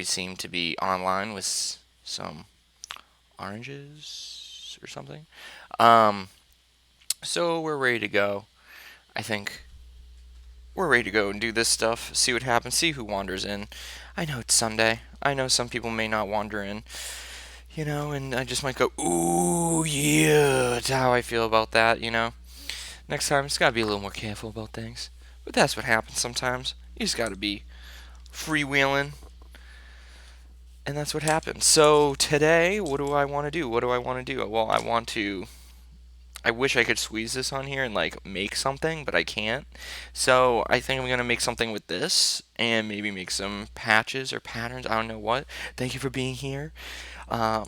seem to be online with some oranges or something. Um, so we're ready to go. I think we're ready to go and do this stuff, see what happens, see who wanders in. I know it's Sunday. I know some people may not wander in, and I just might go, ooh, yeah, that's how I feel about that, Next time, just gotta be a little more careful about things. But that's what happens sometimes. You just gotta be freewheeling, and that's what happens. So today, what do I want to do? What do I want to do? Well, I wish I could squeeze this on here and like make something, but I can't. So I think I'm gonna make something with this and maybe make some patches or patterns. I don't know what. Thank you for being here. Uh,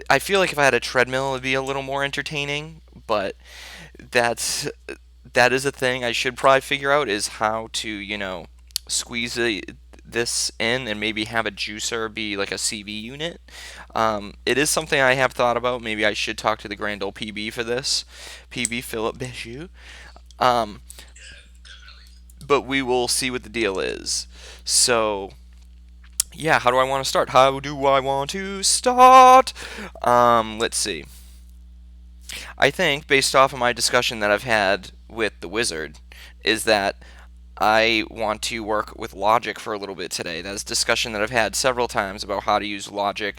I feel like if I had a treadmill, it'd be a little more entertaining, but that's that is a thing I should probably figure out is how to squeeze this in and maybe have a juicer be like a CV unit. It is something I have thought about. Maybe I should talk to the grand old PB for this, PB Philip Bishu. Um, but we will see what the deal is. So yeah, how do I want to start? How do I want to start? Let's see. I think, based off of my discussion that I've had with the wizard, is that I want to work with logic for a little bit today. That's a discussion that I've had several times about how to use logic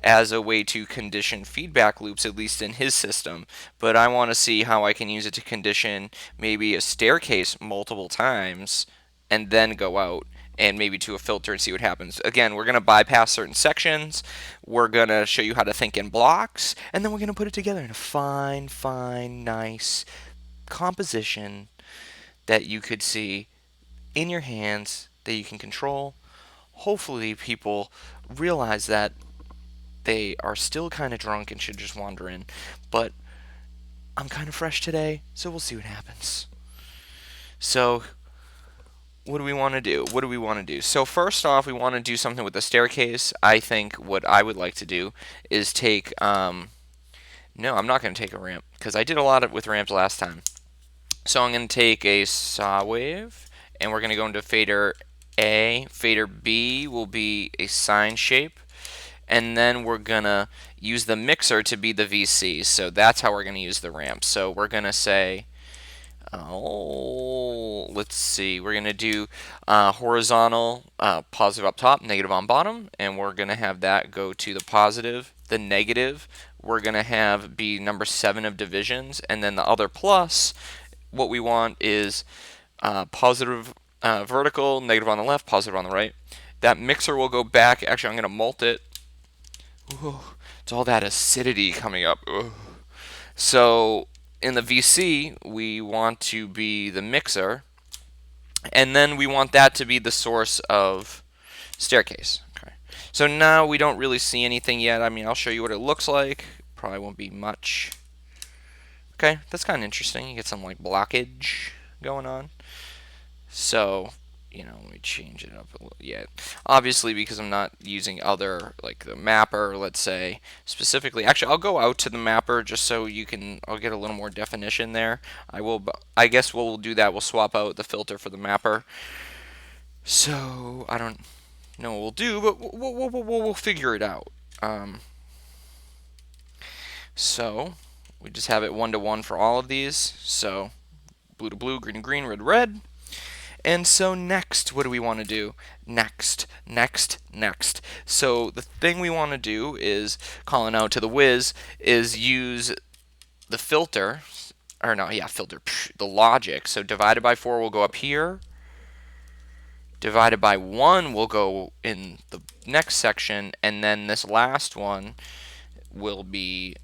as a way to condition feedback loops, at least in his system. But I want to see how I can use it to condition maybe a staircase multiple times and then go out and maybe to a filter and see what happens. Again, we're going to bypass certain sections. We're going to show you how to think in blocks, and then we're going to put it together in a fine, fine, nice composition that you could see in your hands that you can control. Hopefully, people realize that they are still kind of drunk and should just wander in. But I'm kind of fresh today, so we'll see what happens. So, what do we want to do? What do we want to do? So, first off, we want to do something with the staircase. I think what I would like to do is take. No, I'm not going to take a ramp because I did a lot with ramps last time. So, I'm going to take a saw wave and we're going to go into fader A. Fader B will be a sine shape. And then we're going to use the mixer to be the VC. So that's how we're going to use the ramp. So we're going to say, let's see, we're going to do horizontal positive up top, negative on bottom. And we're going to have that go to the positive. The negative, we're going to have be number 7 of divisions. And then the other plus, what we want is positive vertical, negative on the left, positive on the right. That mixer will go back. Actually, I'm going to mult it. Ooh, it's all that acidity coming up. Ooh. So in the VC, we want to be the mixer, and then we want that to be the source of staircase. Okay. So now we don't really see anything yet. I mean, I'll show you what it looks like. Probably won't be much. Okay, that's kind of interesting. You get some like blockage going on. So, let me change it up a little yet. Obviously, because I'm not using other, like the mapper, let's say, specifically. Actually, I'll go out to the mapper just so I'll get a little more definition there. I guess we'll do that. We'll swap out the filter for the mapper. So, I don't know what we'll do, but we'll figure it out. So, we just have it 1-to-1 for all of these. So, blue to blue, green to green, red to red. And so next, what do we want to do? Next. So the thing we want to do is, calling out to the whiz, is use the filter, the logic. So divided by 4 will go up here. Divided by 1 will go in the next section. And then this last one will be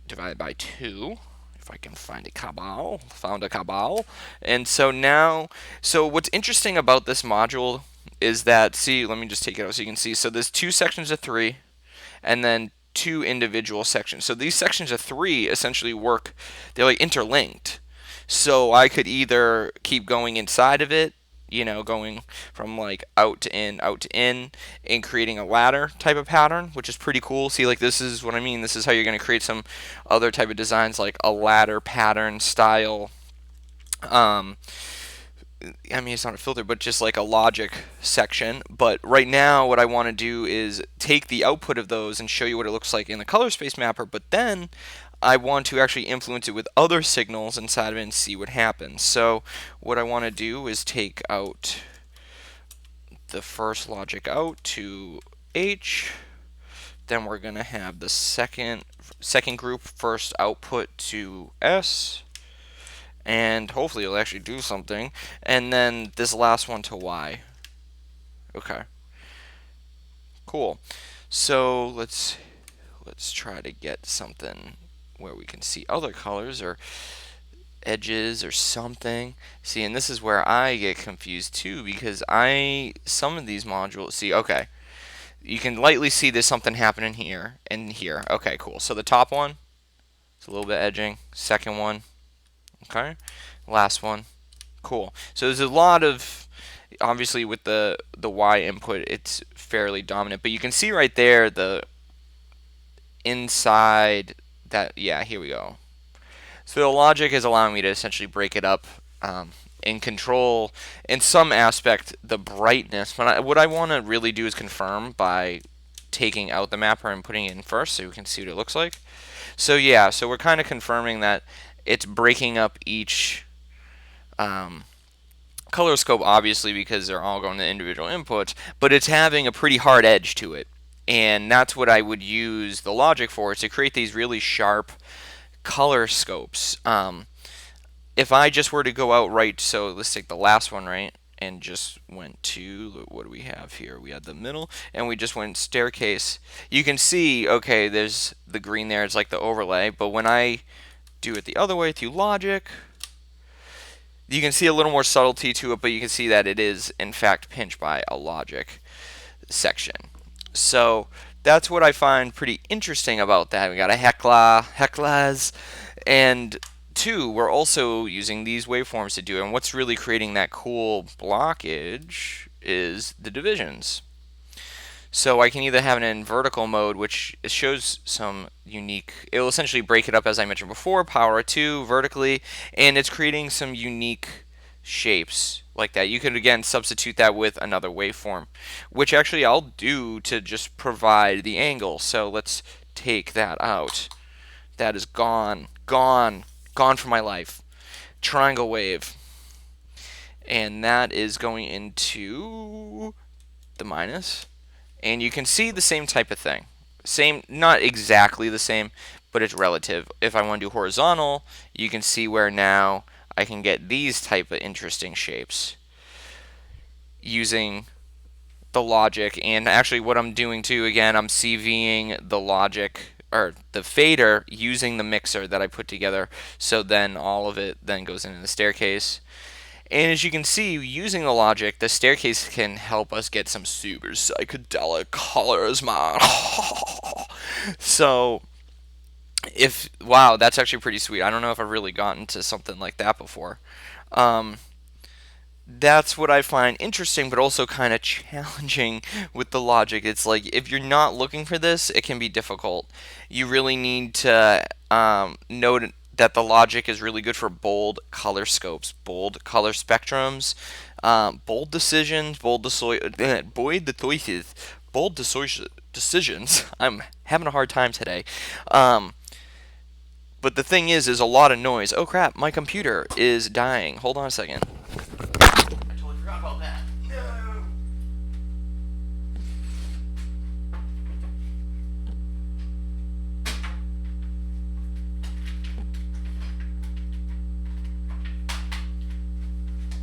divided by 2. If I can find a cabal. Found a cabal. And so now, what's interesting about this module is that, see, let me just take it out so you can see. So there's 2 sections of 3, and then 2 individual sections. So these sections of 3 essentially work, they're like interlinked. So I could either keep going inside of it, going from like out to in, and creating a ladder type of pattern, which is pretty cool. See, like this is what I mean. This is how you're going to create some other type of designs, like a ladder pattern style I mean, it's not a filter, but just like a logic section. But right now, what I want to do is take the output of those and show you what it looks like in the color space mapper, but then I want to actually influence it with other signals inside of it and see what happens. So what I want to do is take out the first logic out to H. Then we're going to have the second group first output to S. And hopefully it'll actually do something. And then this last one to Y. Okay. Cool. So let's try to get something where we can see other colors or edges or something. See, and this is where I get confused too, because some of these modules, see, okay, you can lightly see there's something happening here and here. Okay, cool. So the top one, it's a little bit edging. Second one, okay. Last one, cool. So there's a lot of, obviously with the Y input, it's fairly dominant, but you can see right there the inside that, yeah, here we go. So the logic is allowing me to essentially break it up and control, in some aspect, the brightness. But what I want to really do is confirm by taking out the mapper and putting it in first so we can see what it looks like. So yeah, so we're kind of confirming that it's breaking up each color scope, obviously, because they're all going to individual inputs, but it's having a pretty hard edge to it. And that's what I would use the logic for, is to create these really sharp color scopes. If I just were to go out right, so let's take the last one, right, and just went to, what do we have here? We had the middle, and we just went staircase. You can see, okay, there's the green there, it's like the overlay, but when I do it the other way through logic, you can see a little more subtlety to it, but you can see that it is, in fact, pinched by a logic section. So that's what I find pretty interesting about that. We got a heclas, and two, we're also using these waveforms to do it. And what's really creating that cool blockage is the divisions. So I can either have it in vertical mode, which shows some unique, it'll essentially break it up as I mentioned before, power 2 vertically, and it's creating some unique shapes like that. You could again substitute that with another waveform, which actually I'll do to just provide the angle. So let's take that out. That is gone from my life. Triangle wave. And that is going into the minus. And you can see the same type of thing. Same, not exactly the same, but it's relative. If I want to do horizontal, you can see where now I can get these type of interesting shapes using the logic. And actually what I'm doing too, again, I'm CVing the logic, or the fader, using the mixer that I put together. So then all of it then goes into the staircase. And as you can see, using the logic, the staircase can help us get some super psychedelic colors, man. So, wow, that's actually pretty sweet. I don't know if I've really gotten to something like that before. That's what I find interesting, but also kind of challenging with the logic. It's like, if you're not looking for this, it can be difficult. You really need to note that the logic is really good for bold color scopes, bold color spectrums, bold decisions, bold decisions. I'm having a hard time today. But the thing is, there's a lot of noise. Oh crap, my computer is dying. Hold on a second. I totally forgot about that. No.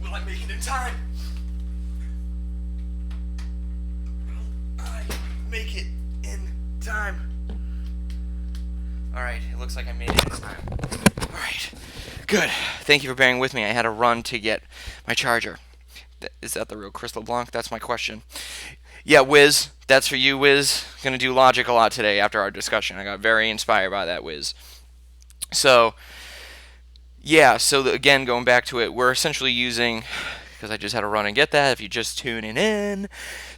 Will I make it in time? Will I make it in time? Alright, it looks like I made it in time. Alright, good. Thank you for bearing with me. I had to run to get my charger. Is that the real Crystal Blanc? That's my question. Yeah, Wiz, that's for you, Wiz. Gonna do logic a lot today after our discussion. I got very inspired by that, Wiz. So, yeah, so again, going back to it, we're essentially using because I just had to run and get that if you're just tuning in.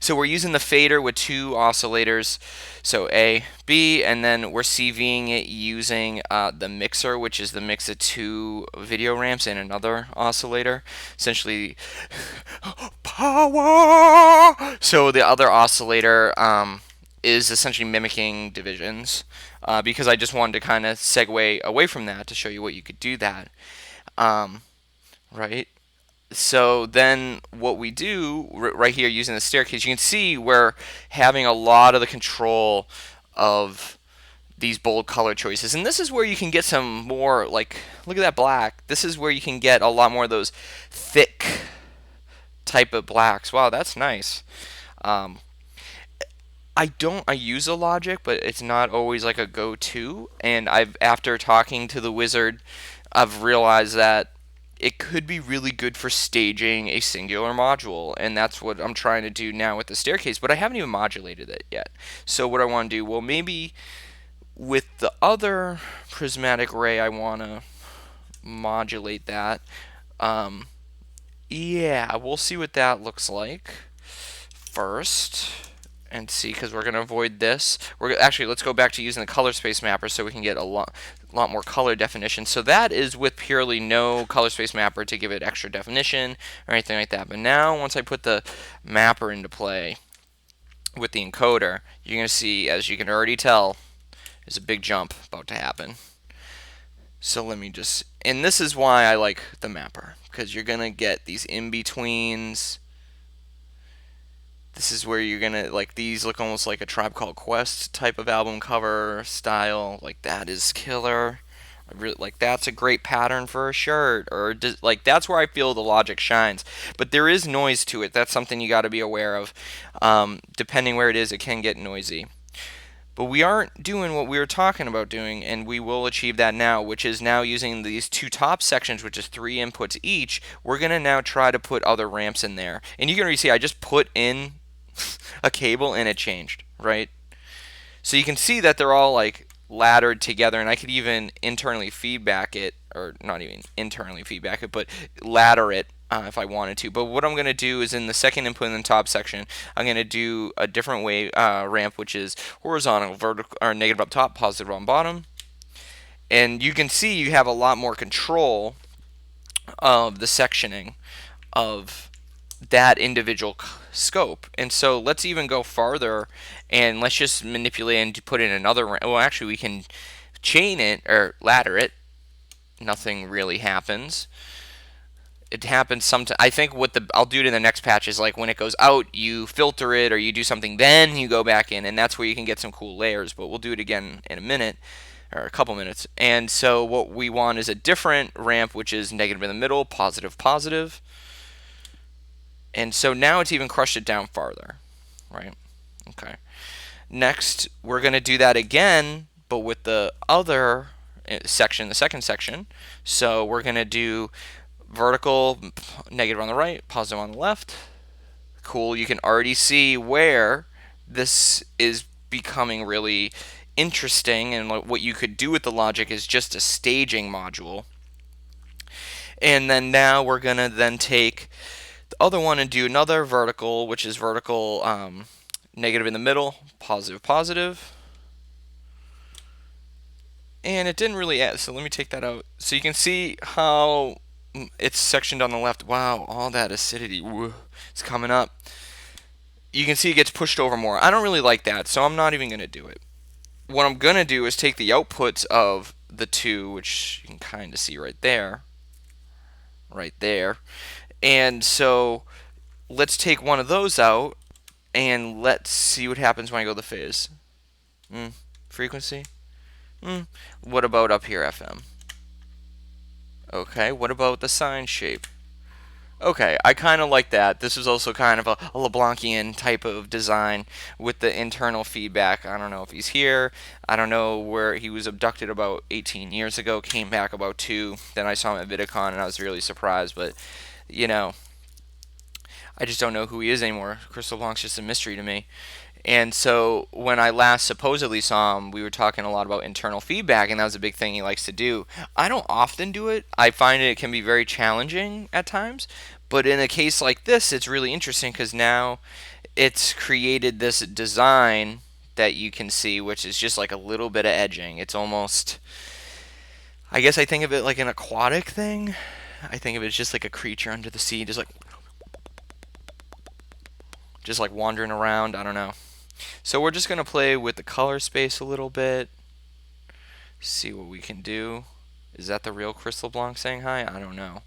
So we're using the fader with 2 oscillators, so A, B, and then we're CVing it using the mixer, which is the mix of 2 video ramps and another oscillator. Essentially, power! So the other oscillator is essentially mimicking divisions, because I just wanted to kind of segue away from that to show you what you could do that. Right? So then what we do right here using the staircase, you can see we're having a lot of the control of these bold color choices. And this is where you can get some more, like, look at that black. This is where you can get a lot more of those thick type of blacks. Wow, that's nice. I use a Logic, but it's not always like a go-to. And after talking to the wizard, I've realized that it could be really good for staging a singular module, and that's what I'm trying to do now with the staircase, but I haven't even modulated it yet. So what I want to do, well, maybe with the other prismatic ray, I want to modulate that. Yeah, we'll see what that looks like first and see, because we're going to avoid this. Actually, let's go back to using the color space mapper so we can get a lot more color definition. So that is with purely no color space mapper to give it extra definition or anything like that. But now once I put the mapper into play with the encoder, you're going to see, as you can already tell, there's a big jump about to happen. So let me just, and this is why I like the mapper, because you're going to get these in-betweens. This is where you're gonna, like, these look almost like a Tribe Called Quest type of album cover style. Like, that is killer. I really, like, that's a great pattern for a shirt, or like, that's where I feel the Logic shines. But there is noise to it. That's something you got to be aware of. Depending where it is, it can get noisy. But we aren't doing what we were talking about doing, and we will achieve that now, which is now using these 2 top sections, which is 3 inputs each. We're going to now try to put other ramps in there. And you can already see I just put in a cable and it changed, right? So you can see that they're all like laddered together, and I could even internally feedback it, or not even internally feedback it, but ladder it if I wanted to. But what I'm going to do is in the second input in the top section, I'm going to do a different way ramp, which is horizontal, vertical, or negative up top, positive on bottom. And you can see you have a lot more control of the sectioning of that individual scope. And so let's even go farther, and let's just manipulate and put in another, well, actually we can chain it or ladder it. Nothing really happens. It happens sometimes. I think what I'll do it in the next patch is, like, when it goes out, you filter it or you do something, then you go back in, and that's where you can get some cool layers. But we'll do it again in a minute, or a couple minutes. And so what we want is a different ramp, which is negative in the middle, positive, positive. And so now it's even crushed it down farther, right? Okay. Next, we're going to do that again, but with the other section, the second section. So we're going to do vertical, negative on the right, positive on the left. Cool. You can already see where this is becoming really interesting, and what you could do with the Logic is just a staging module. And then now we're going to then take the other one and do another vertical, which is vertical, negative in the middle, positive, positive. And it didn't really add, so let me take that out. So you can see how it's sectioned on the left. Wow, all that acidity, it's coming up. You can see it gets pushed over more. I don't really like that, so I'm not even going to do it. What I'm going to do is take the outputs of the 2, which you can kind of see right there. Right there. And so let's take one of those out, and let's see what happens when I go to phase. Frequency? What about up here, FM? Okay, what about the sine shape? Okay, I kind of like that. This is also kind of a LeBlancian type of design with the internal feedback. I don't know if he's here. I don't know where he was abducted about 18 years ago, came back about 2. Then I saw him at VidCon, and I was really surprised. But, you know, I just don't know who he is anymore. Crystal Blanc's just a mystery to me. And so when I last supposedly saw him, we were talking a lot about internal feedback, and that was a big thing he likes to do. I don't often do it. I find it can be very challenging at times, But in a case like this, it's really interesting because now it's created this design that you can see, which is just like a little bit of edging. It's almost, I guess I think of it like an aquatic thing. I think of it as just like a creature under the sea, just like wandering around. I don't know. So we're just gonna play with the color space a little bit, see what we can do. Is that the real Crystal Blanc saying hi? I don't know.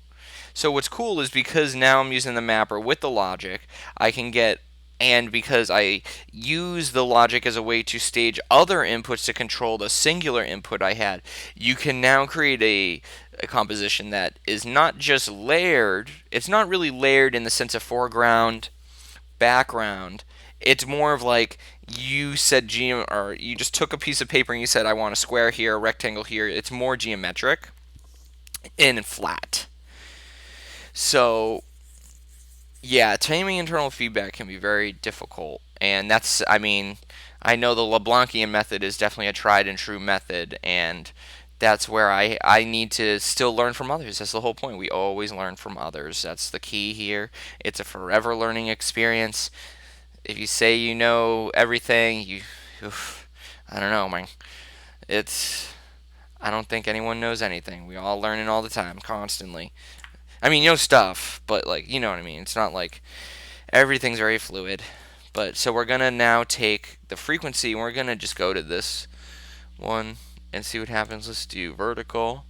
So what's cool is because now I'm using the mapper with the logic, I can get, and because I use the logic as a way to stage other inputs to control the singular input I had, you can now create a composition that is not just layered. It's not really layered in the sense of foreground, background. It's more of like you said or you just took a piece of paper and you said I want a square here, a rectangle here. It's more geometric and flat. So yeah, taming internal feedback can be very difficult, and that's, I mean, I know the LeBlancian method is definitely a tried and true method, and that's where I need to still learn from others. That's the whole point. We always learn from others. That's the key here. It's a forever learning experience. If you say you know everything, oof, I don't know, man. It's, I don't think anyone knows anything. We all learning all the time, constantly. I mean, you know stuff, but like, you know what I mean. It's not like everything's very fluid. But so we're gonna now take the frequency and we're gonna just go to this one and see what happens. Let's do vertical.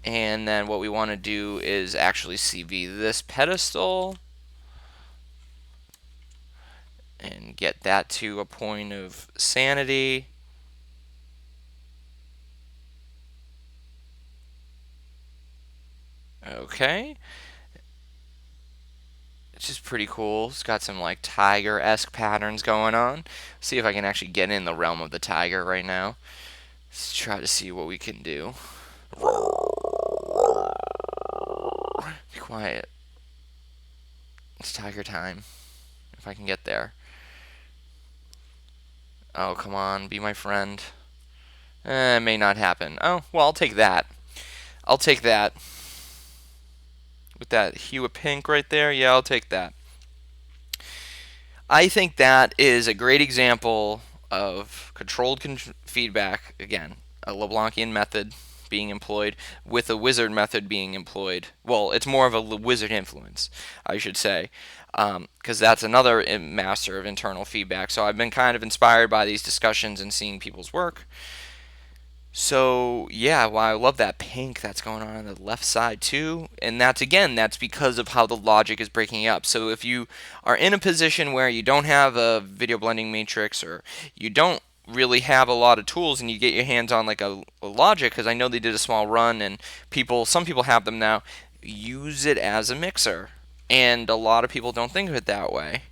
And then what we want to do is actually CV this pedestal and get that to a point of sanity. Okay. It's just pretty cool. It's got some like tiger-esque patterns going on. See if I can actually get in the realm of the tiger right now. Let's try to see what we can do. Be quiet. It's tiger time. If I can get there. Oh, come on. Be my friend. It may not happen. Oh, well, I'll take that. I'll take that. With that hue of pink right there, yeah, I'll take that. I think that is a great example of controlled feedback. Again, a LeBlancian method being employed with a wizard method being employed. Well, it's more of a wizard influence, I should say, because that's another master of internal feedback. So I've been kind of inspired by these discussions and seeing people's work. So yeah, well, I love that pink that's going on the left side too, and that's because of how the logic is breaking up. So if you are in a position where you don't have a video blending matrix, or you don't really have a lot of tools, and you get your hands on like a logic, because I know they did a small run, and some people have them now, use it as a mixer, and a lot of people don't think of it that way.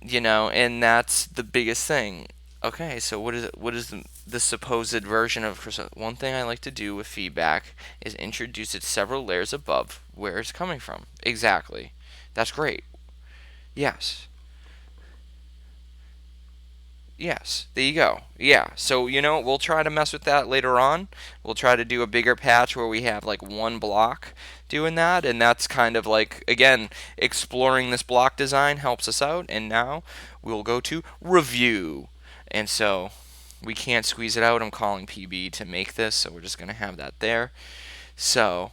And that's the biggest thing. Okay, so what is the supposed version of Crystal? One thing I like to do with feedback is introduce it several layers above where it's coming from. Exactly. That's great. Yes. Yes. There you go. Yeah. So, we'll try to mess with that later on. We'll try to do a bigger patch where we have like one block doing that, and that's kind of like, again, exploring this block design helps us out. And now we'll go to review. And so we can't squeeze it out. I'm calling PB to make this, so we're just going to have that there. So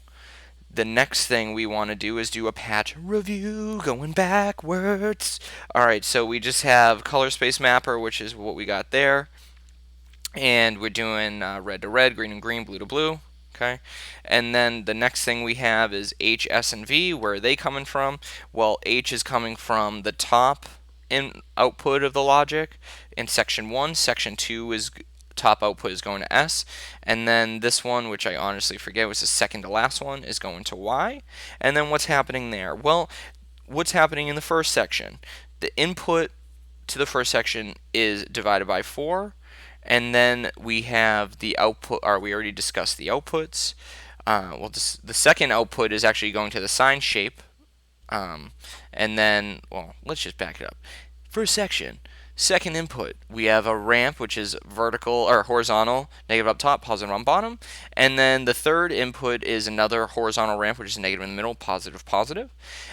the next thing we want to do is do a patch review, going backwards. Alright, so we just have color space mapper, which is what we got there. And we're doing red to red, green and green, blue to blue. Okay, and then the next thing we have is H, S, and V. Where are they coming from? Well, H is coming from the top output of the logic in section 1. Section 2 is top output is going to S, and then this one, which I honestly forget was the second to last one, is going to Y. And then what's happening there? Well, what's happening in the first section? The input to the first section is divided by 4, and then we have the output, or we already discussed the outputs. The second output is actually going to the sine shape, and then, well, let's just back it up. First section, Second input, we have a ramp, which is vertical or horizontal, negative up top, positive on bottom. And then the third input is another horizontal ramp, which is negative in the middle, positive, positive.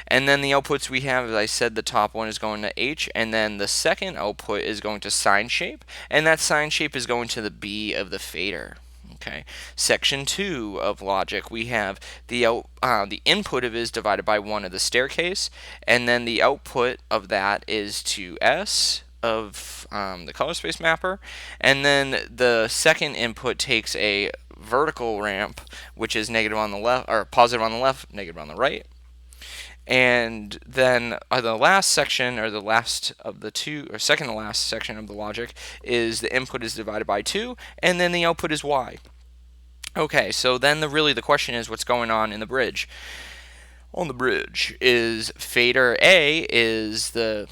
And then the outputs we have, as I said, the top one is going to H, and then the second output is going to sine shape, and that sine shape is going to the B of the fader. Okay. Section 2 of logic, we have the input of is divided by 1 of the staircase, and then the output of that is to S of the color space mapper, and then the second input takes a vertical ramp, which is negative on the left, or positive on the left, negative on the right. And then the last section, or the last of the two, or second to last section of the logic, is the input is divided by 2, and then the output is Y. Okay, so then really the question is what's going on in the bridge. On the bridge is fader A is the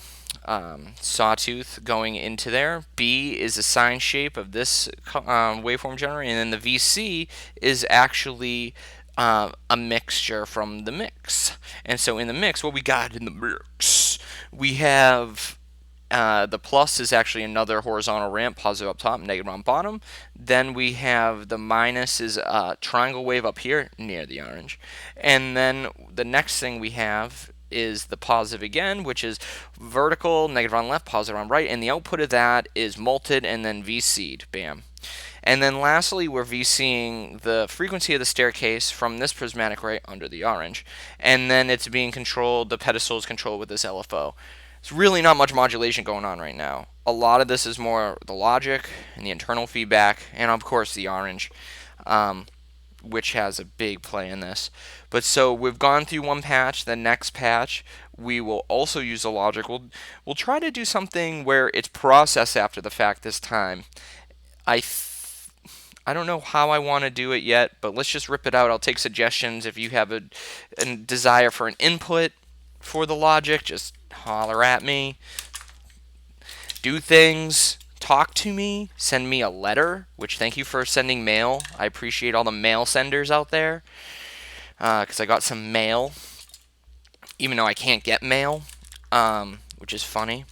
sawtooth going into there. B is the sine shape of this waveform generator, and then the VC is actually a mixture from the mix. And so in the mix, what we got in the mix, we have the plus is actually another horizontal ramp, positive up top, negative on bottom. Then we have the minus is a triangle wave up here near the orange. And then the next thing we have is the positive again, which is vertical, negative on left, positive on right. And the output of that is multed and then VC'd. Bam. And then lastly, we're VCing the frequency of the staircase from this prismatic ray under the orange. And then it's being controlled, the pedestal is controlled with this LFO. There's really not much modulation going on right now. A lot of this is more the logic and the internal feedback, and of course the orange, which has a big play in this. But so we've gone through one patch. The next patch, we will also use the logic. We'll try to do something where it's processed after the fact this time. I don't know how I want to do it yet, but let's just rip it out. I'll take suggestions. If you have a desire for an input for the logic, just holler at me. Do things. Talk to me. Send me a letter, which thank you for sending mail. I appreciate all the mail senders out there, because I got some mail, even though I can't get mail, which is funny.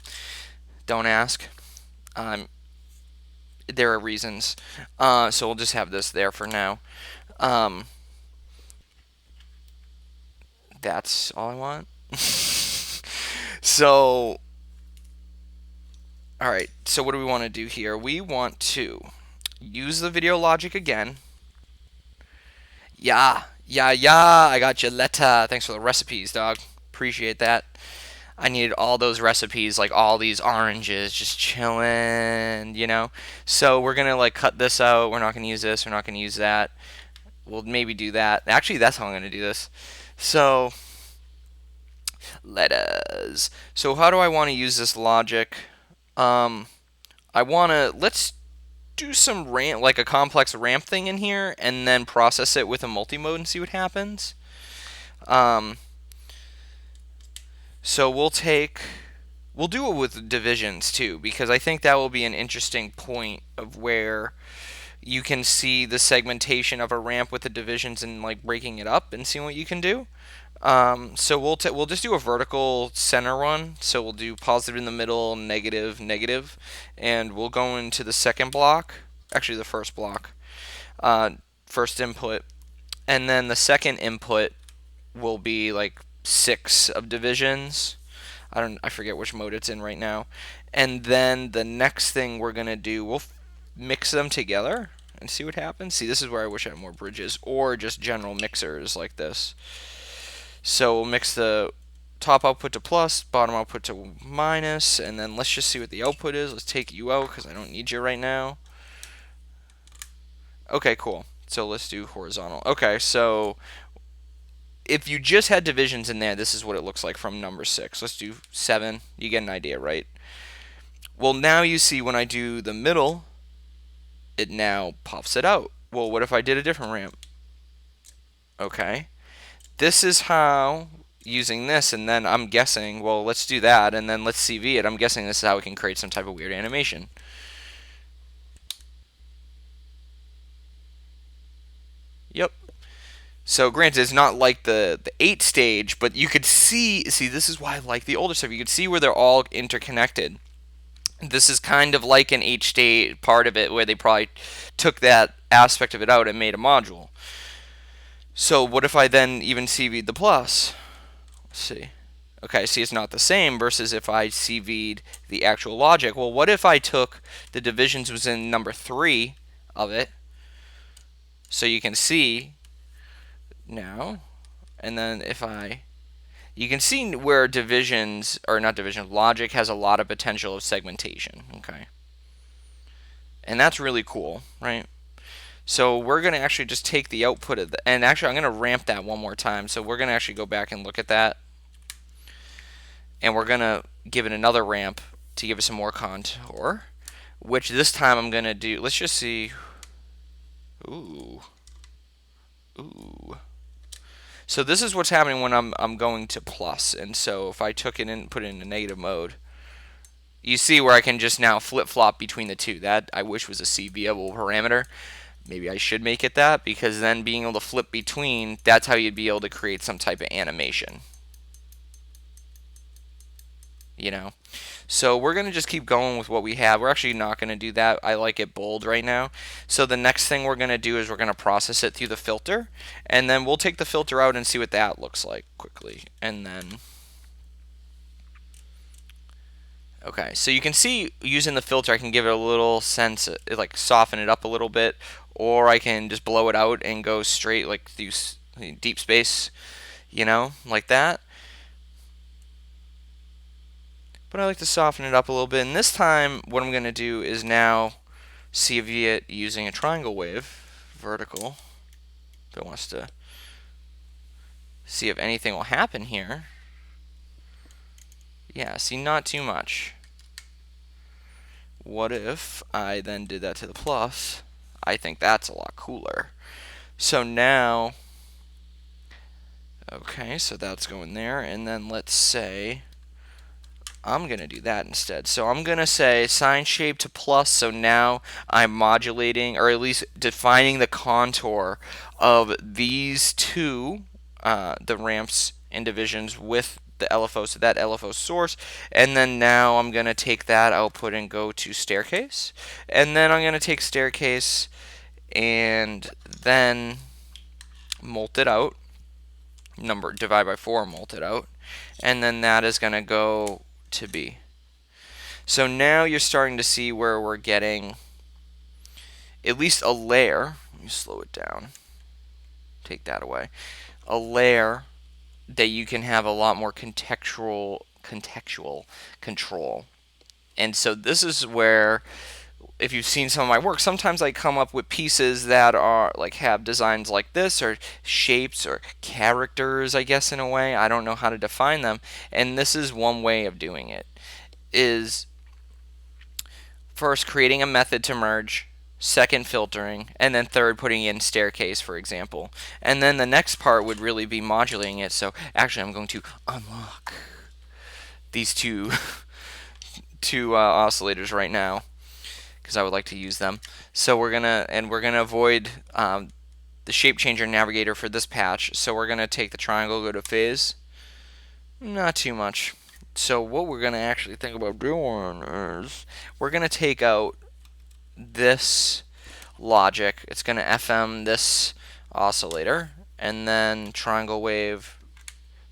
Don't ask. There are reasons. So we'll just have this there for now. That's all I want. So, alright, so what do we want to do here? We want to use the video logic again. Yeah, I got your letter. Thanks for the recipes, dog. Appreciate that. I needed all those recipes, like all these oranges just chilling, you know? So we're going to like cut this out. We're not going to use this. We're not going to use that. We'll maybe do that. Actually, that's how I'm going to do this. So, letters. So how do I want to use this logic? Let's do some ramp, like a complex ramp thing in here, and then process it with a multi-mode and see what happens. So we'll do it with divisions too, because I think that will be an interesting point of where you can see the segmentation of a ramp with the divisions and like breaking it up and seeing what you can do. So we'll just do a vertical center one. So we'll do positive in the middle, negative, negative, and we'll go into the second block, actually the first block, first input, and then the second input will be like 6 of divisions. I forget which mode it's in right now. And then the next thing we're gonna do, we'll mix them together and see what happens. See, this is where I wish I had more bridges or just general mixers like this. So we'll mix the top output to plus, bottom output to minus, and then let's just see what the output is. Let's take you out because I don't need you right now. Okay, cool. So let's do horizontal. Okay, so if you just had divisions in there, this is what it looks like from number 6. Let's do 7. You get an idea, right? Well, now you see when I do the middle, it now puffs it out. Well, what if I did a different ramp? Okay. This is how, using this, and then I'm guessing, well, let's do that, and then let's CV it. I'm guessing this is how we can create some type of weird animation. Yep. So granted, it's not like the 8 stage, but you could see, this is why I like the older stuff. You could see where they're all interconnected. This is kind of like an H-state part of it where they probably took that aspect of it out and made a module. So what if I then even CV'd the plus? Let's see. Okay, see, it's not the same versus if I CV'd the actual logic. Well, what if I took the divisions was in number 3 of it? So you can see now, and then if you can see where divisions, or not division, logic has a lot of potential of segmentation, okay? And that's really cool, right? So we're going to actually just take the output of the, and actually I'm going to ramp that one more time. So we're going to actually go back and look at that. And we're going to give it another ramp to give it some more contour, which this time I'm going to do, let's just see. Ooh. Ooh. So this is what's happening when I'm going to plus. And so if I took it and put it in a negative mode, you see where I can just now flip-flop between the two. That I wish was a CVable parameter. Maybe I should make it that, because then being able to flip between, that's how you'd be able to create some type of animation. You know? So we're going to just keep going with what we have. We're actually not going to do that. I like it bold right now. So the next thing we're going to do is we're going to process it through the filter. And then we'll take the filter out and see what that looks like quickly. And then... Okay, so you can see using the filter I can give it a little sense, like soften it up a little bit, or I can just blow it out and go straight like through deep space, you know, like that. But I like to soften it up a little bit, and this time what I'm going to do is now CV it using a triangle wave, vertical. If it wants to see if anything will happen here. Yeah, see, not too much. What if I then did that to the plus? I think that's a lot cooler. So now, okay, so that's going there, and then let's say I'm going to do that instead. So I'm going to say sine shape to plus, so now I'm modulating, or at least defining the contour of these two, the ramps and divisions with the LFO, so that LFO source, and then now I'm going to take that output and go to staircase, and then I'm going to take staircase and then molt it out, divide by 4, molt it out, and then that is going to go to B. So now you're starting to see where we're getting at least a layer. Let me slow it down, take that away, a layer that you can have a lot more contextual control. And so this is where, if you've seen some of my work, sometimes I come up with pieces that are like have designs like this, or shapes or characters, I guess, in a way. I don't know how to define them, and this is one way of doing it, is first creating a method to merge, second filtering, and then third putting in staircase, for example. And then the next part would really be modulating it. So actually I'm going to unlock these two oscillators right now, because I would like to use them. So we're gonna avoid the shape changer navigator for this patch. So we're gonna take the triangle, go to phase, not too much. So what we're gonna actually think about doing is we're gonna take out this logic. It's gonna FM this oscillator and then triangle wave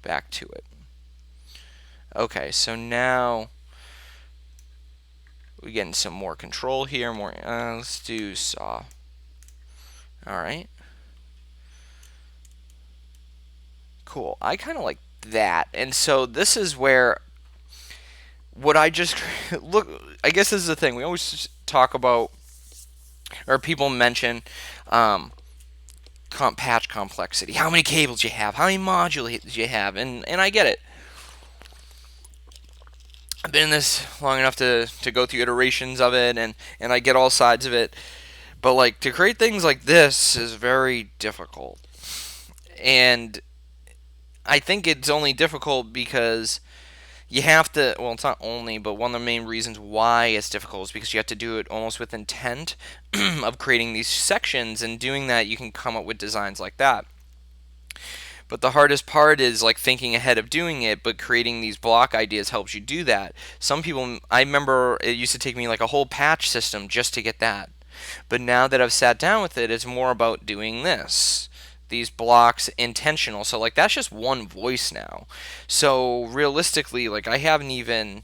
back to it. Okay, so now we're getting some more control here. Let's do saw. All right. Cool. I kind of like that. And so this is where what I just look. I guess this is the thing we always talk about, or people mention, patch complexity. How many cables you have? How many modulators you have? And I get it. I've been in this long enough to go through iterations of it, and I get all sides of it. But like, to create things like this is very difficult. And I think it's only difficult because you have to, well, it's not only, but one of the main reasons why it's difficult is because you have to do it almost with intent of creating these sections, and doing that you can come up with designs like that. But the hardest part is like thinking ahead of doing it, but creating these block ideas helps you do that. Some people, I remember it used to take me like a whole patch system just to get that. But now that I've sat down with it, it's more about doing this. These blocks intentional. So like that's just one voice now. So realistically, like I haven't even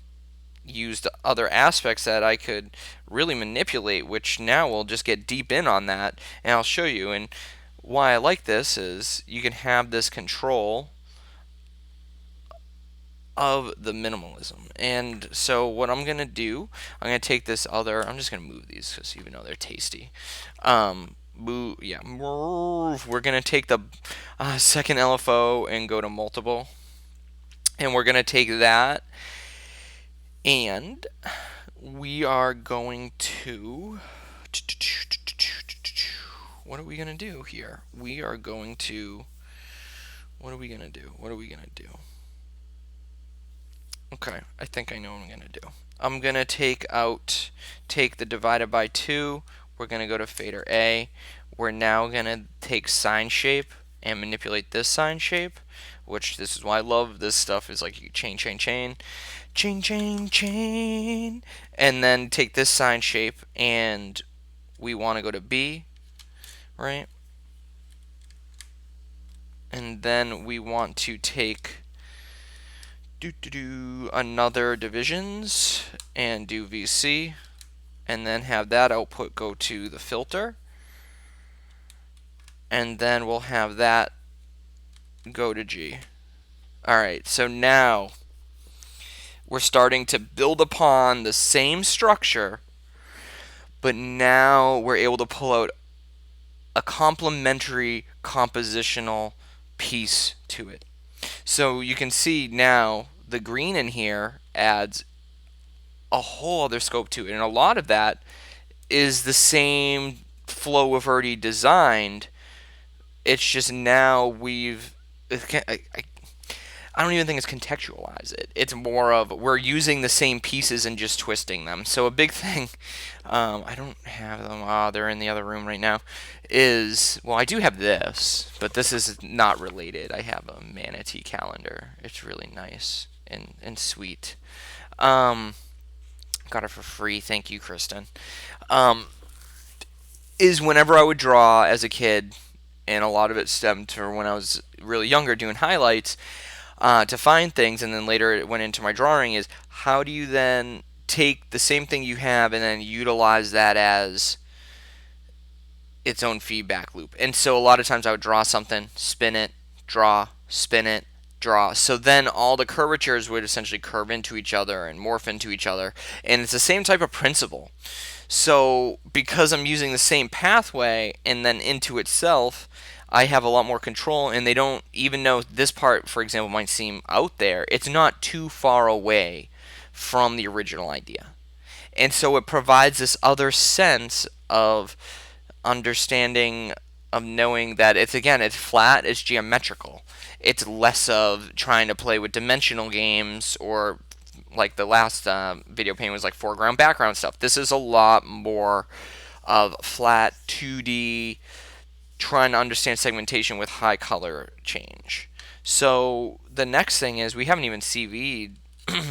used other aspects that I could really manipulate, which now we'll just get deep in on that and I'll show you. And why I like this is you can have this control of the minimalism. And so what I'm going to do, I'm going to take this other, I'm just going to move these because even though they're tasty. Yeah, we're going to take the second LFO and go to multiple. And we're going to take that and we are going to, what are we going to do here? We are going to, what are we going to do? What are we going to do? Okay, I think I know what I'm going to do. I'm going to take the divided by 2. We're going to go to fader A. We're now going to take sine shape and manipulate this sine shape, which this is why I love this stuff, is like you chain, chain, chain, chain, chain, chain, and then take this sine shape and we want to go to B, right? And then we want to take another divisions and do VC and then have that output go to the filter and then we'll have that go to G. Alright, so now we're starting to build upon the same structure, but now we're able to pull out a complementary compositional piece to it. So you can see now the green in here adds a whole other scope to it, and a lot of that is the same flow we've already designed. It's just now I don't even think it's contextualize it. It's more of we're using the same pieces and just twisting them. So a big thing, I don't have them. They're in the other room right now. Is, well, I do have this, but this is not related. I have a manatee calendar. It's really nice and sweet. Got it for free. Thank you, Kristen. Is whenever I would draw as a kid, and a lot of it stemmed from when I was really younger doing highlights, to find things, and then later it went into my drawing, is how do you then take the same thing you have and then utilize that as its own feedback loop. And so a lot of times I would draw something, spin it, draw, spin it, draw. So then all the curvatures would essentially curve into each other and morph into each other. And it's the same type of principle. So because I'm using the same pathway and then into itself, I have a lot more control, and they don't, even though this part, for example, might seem out there, it's not too far away from the original idea. And so it provides this other sense of understanding, of knowing that it's, again, it's flat, it's geometrical. It's less of trying to play with dimensional games, or like the last video painting was like foreground, background stuff. This is a lot more of flat 2D, trying to understand segmentation with high color change. So the next thing is, we haven't even CV'd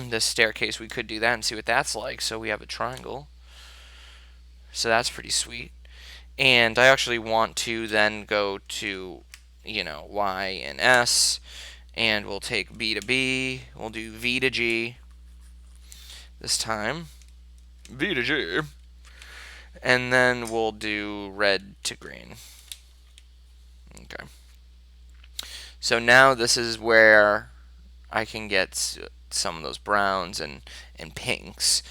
this staircase. We could do that and see what that's like. So we have a triangle. So that's pretty sweet. And I actually want to then go to, Y and S, and we'll take B to B. We'll do V to G this time. V to G. And then we'll do red to green. Okay. So now this is where I can get some of those browns and pinks.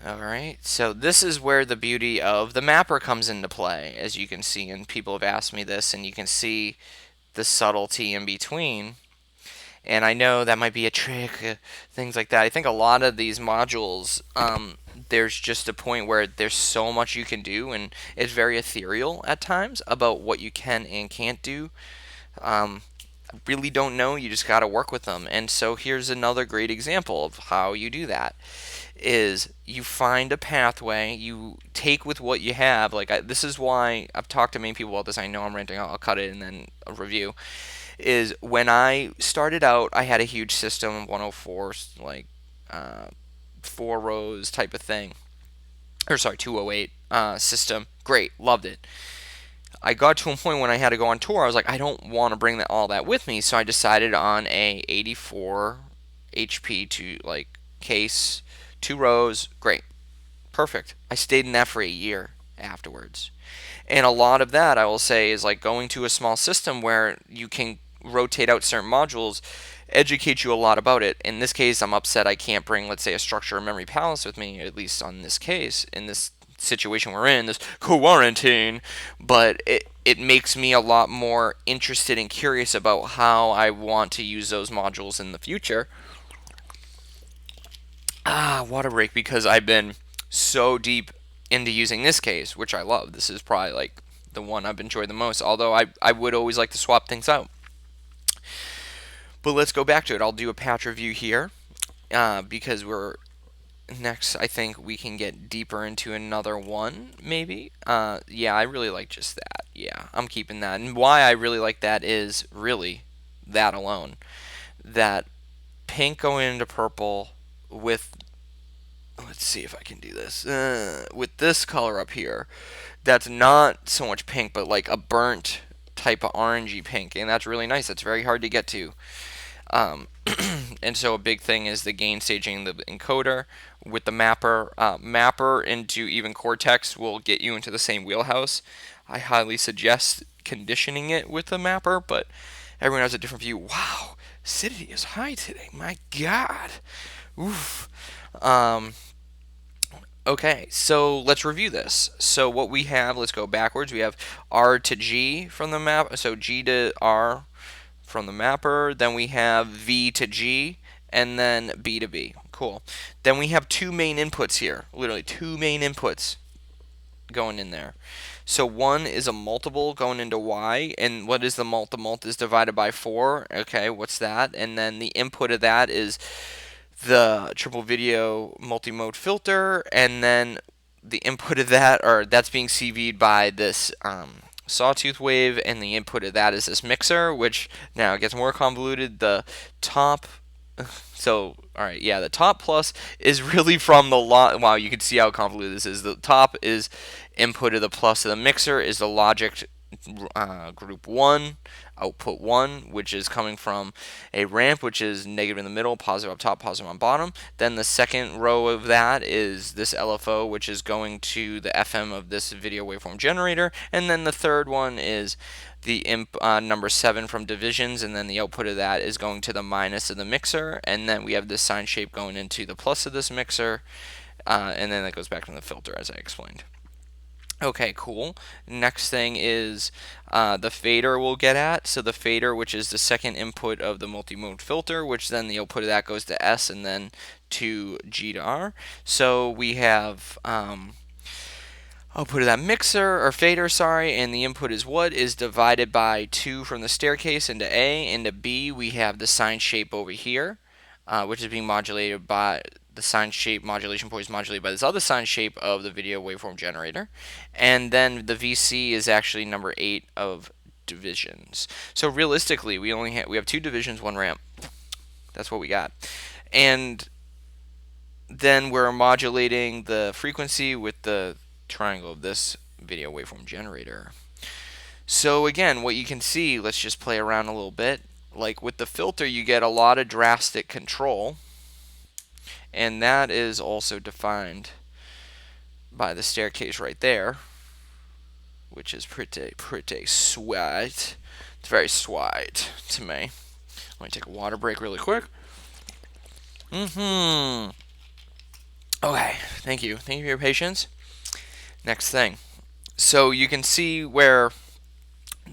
Alright, so this is where the beauty of the mapper comes into play, as you can see, and people have asked me this, and you can see the subtlety in between. And I know that might be a trick, things like that. I think a lot of these modules, there's just a point where there's so much you can do, and it's very ethereal at times about what you can and can't do. really don't know, you just got to work with them. And so here's another great example of how you do that is you find a pathway, you take with what you have. Like this is why I've talked to many people about this. I know I'm ranting, I'll cut it and then a review. Is when I started out, I had a huge system, 104, like 4 rows type of thing, or sorry, 208 system. Great, loved it. I got to a point when I had to go on tour. I was like, I don't want to bring all that with me, so I decided on a 84 HP to like case, 2 rows. Great, perfect. I stayed in that for a year afterwards. And a lot of that, I will say, is like going to a small system where you can rotate out certain modules, educate you a lot about it. In this case, I'm upset I can't bring, let's say, a structure or memory palace with me, at least on this case, in this situation we're in, this quarantine. But it makes me a lot more interested and curious about how I want to use those modules in the future. Water break, because I've been so deep into using this case, which I love. This is probably like the one I've enjoyed the most, although I would always like to swap things out. But let's go back to it. I'll do a patch review here because we're next. I think we can get deeper into another one, maybe. Yeah, I really like just that. Yeah, I'm keeping that. And why I really like that is really that alone. That pink going into purple with, let's see if I can do this, with this color up here. That's not so much pink, but like a burnt type of orangey pink, and that's really nice. That's very hard to get to. And so a big thing is the gain staging the encoder with the mapper. Mapper into even Cortex will get you into the same wheelhouse. I highly suggest conditioning it with the mapper, but everyone has a different view. Wow, acidity is high today. My God. Oof. Okay, so let's review this. So what we have, let's go backwards. We have R to G from the map, so G to R from the mapper. Then we have V to G, and then B to B. Cool. Then we have 2 main inputs here, literally 2 main inputs going in there. So one is a multiple going into Y, and what is the mult? The mult is divided by 4. Okay, what's that? And then the input of that is the triple video multi-mode filter, and then the input of that, or that's being CV'd by this sawtooth wave, and the input of that is this mixer, which now gets more convoluted. The top, so alright, yeah, the top plus is really from the wow, you can see how convoluted this is. The top is input of the plus of the mixer is the logic group 1, output 1, which is coming from a ramp, which is negative in the middle, positive up top, positive on bottom. Then the second row of that is this LFO, which is going to the FM of this video waveform generator. And then the third one is the imp number 7 from divisions, and then the output of that is going to the minus of the mixer. And then we have this sine shape going into the plus of this mixer, and then that goes back to the filter, as I explained. Okay, cool. Next thing is the fader we'll get at. So the fader, which is the second input of the multi-mode filter, which then the output of that goes to S and then to G to R. So we have output of that mixer, or fader, sorry, and the input is what is divided by 2 from the staircase into A. Into B, we have the sine shape over here, which is being modulated by the sine shape modulation point is modulated by this other sine shape of the video waveform generator. And then the VC is actually number 8 of divisions. So realistically, we have 2 divisions, 1 ramp. That's what we got. And then we're modulating the frequency with the triangle of this video waveform generator. So again, what you can see, let's just play around a little bit. Like with the filter, you get a lot of drastic control, and that is also defined by the staircase right there, which is pretty sweet. It's very sweet to me. Let me take a water break really quick. Okay, thank you for your patience. Next thing, so you can see where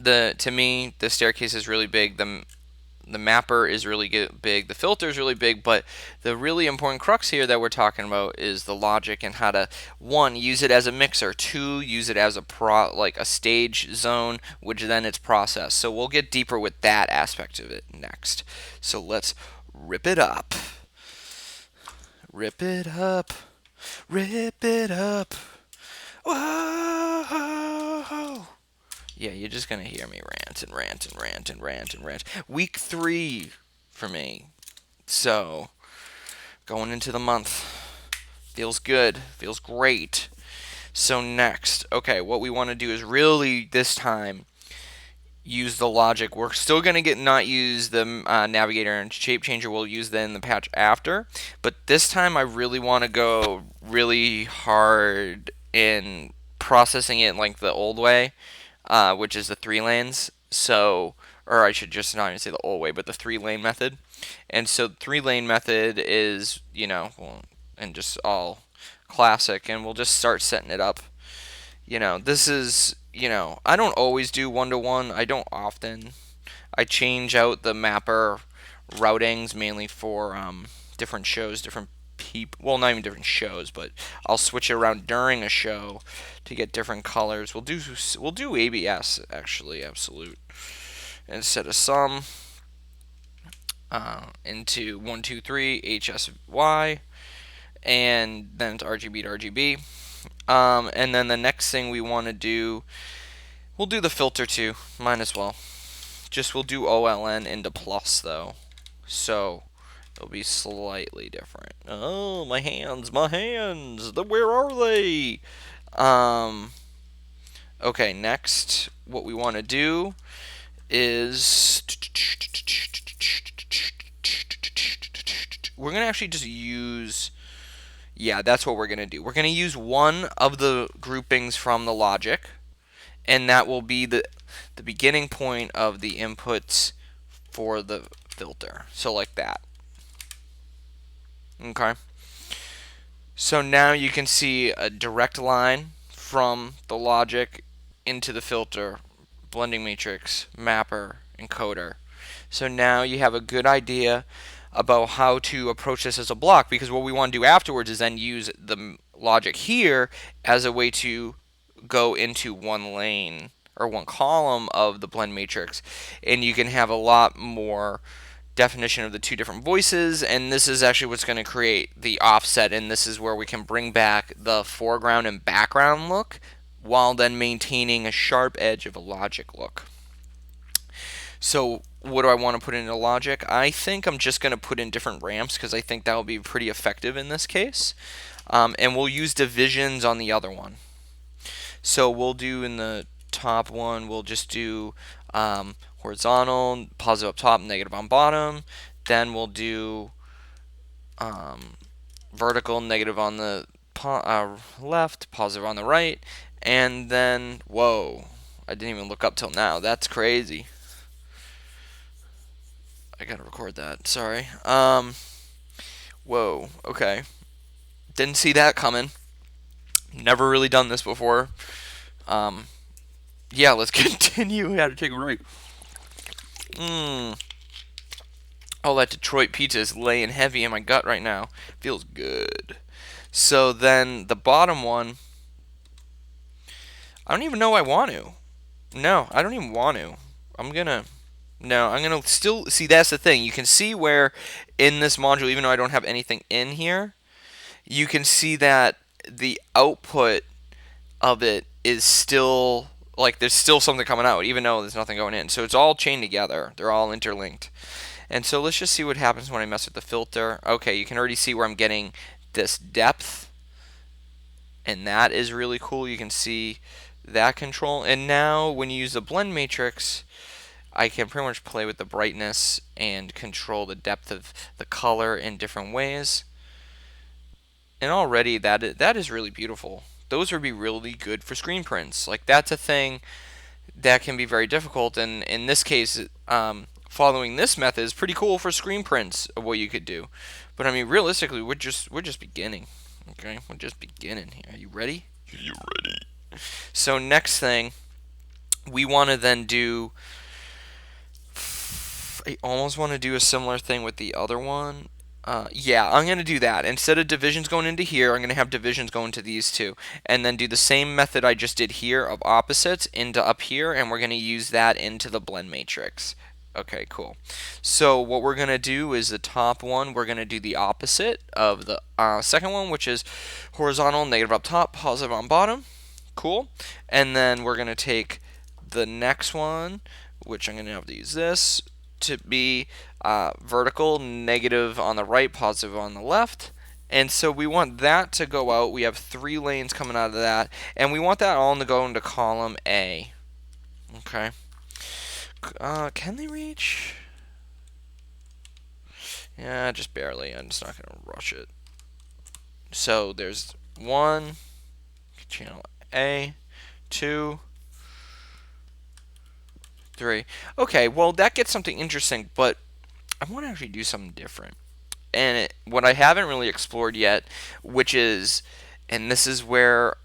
to me the staircase is really big. the mapper is really big, the filter is really big, but the really important crux here that we're talking about is the logic and how to, one, use it as a mixer, two, use it as a like a stage zone, which then it's processed. So we'll get deeper with that aspect of it next. So let's rip it up. Rip it up. Rip it up. Whoa! Yeah, you're just gonna hear me rant and rant and rant and rant and rant. Week 3 for me. So, going into the month. Feels good. Feels great. So next, okay, what we want to do is really this time use the logic. We're still going to not use the navigator and shape changer. We'll use that in the patch after. But this time I really want to go really hard in processing it like the old way, which is the 3 lanes. So, or I should just not even say the old way, but the 3-lane method. And so the 3-lane method is, well, and just all classic, and we'll just start setting it up. This is, I don't always do 1-to-1. I don't often. I change out the mapper routings mainly for different shows, different people. Well, not even different shows, but I'll switch it around during a show to get different colors. We'll do ABS actually, absolute, instead of sum into 1, 2, 3 HSY, and then it's RGB to RGB. And then the next thing we want to do, we'll do the filter too, might as well. We'll do OLN into plus though, so it'll be slightly different. Oh, my hands, where are they? Okay, next, what we want to do is we're going to actually just use, yeah, that's what we're going to do. We're going to use one of the groupings from the logic, and that will be the beginning point of the inputs for the filter. So like that. Okay. So now you can see a direct line from the logic into the filter, blending matrix, mapper, encoder. So now you have a good idea about how to approach this as a block, because what we want to do afterwards is then use the logic here as a way to go into one lane or one column of the blend matrix, and you can have a lot more definition of the two different voices, and this is actually what's going to create the offset, and this is where we can bring back the foreground and background look while then maintaining a sharp edge of a logic look. So what do I want to put into logic? I think I'm just going to put in different ramps because I think that will be pretty effective in this case, and we'll use divisions on the other one. So we'll do in the top one, we'll just do horizontal, positive up top, negative on bottom. Then we'll do vertical, negative on the left, positive on the right. And then, whoa, I didn't even look up till now. That's crazy. I gotta record that, sorry. Whoa, okay. Didn't see that coming. Never really done this before. Yeah, let's continue. We had to take a break. All that Detroit pizza is laying heavy in my gut right now. Feels good. So then the bottom one, I don't even know I want to. No, I don't even want to. I'm gonna still, see, that's the thing. You can see where in this module, even though I don't have anything in here, you can see that the output of it is still, like, there's still something coming out, even though there's nothing going in. So it's all chained together. They're all interlinked. And so let's just see what happens when I mess with the filter. Okay, you can already see where I'm getting this depth, and that is really cool. You can see that control. And now when you use the blend matrix, I can pretty much play with the brightness and control the depth of the color in different ways. And already that is really beautiful. Those would be really good for screen prints. Like, that's a thing that can be very difficult, and in this case, following this method is pretty cool for screen prints of what you could do. But I mean, realistically, we're just beginning. Okay, we're just beginning here. Are you ready? You ready? So next thing, we want to then do I almost want to do a similar thing with the other one. Yeah, I'm going to do that. Instead of divisions going into here, I'm going to have divisions going to these two. And then do the same method I just did here of opposites into up here, and we're going to use that into the blend matrix. Okay, cool. So what we're going to do is the top one, we're going to do the opposite of the second one, which is horizontal, negative up top, positive on bottom. Cool. And then we're going to take the next one, which I'm going to have to use this to be vertical, negative on the right, positive on the left. And so we want that to go out. We have 3 lanes coming out of that, and we want that all to go into column A. Okay. Can they reach? Yeah, just barely. I'm just not going to rush it. So there's 1, channel A, 2, 3. Okay, well, that gets something interesting, but I want to actually do something different. And what I haven't really explored yet, which is, and this is where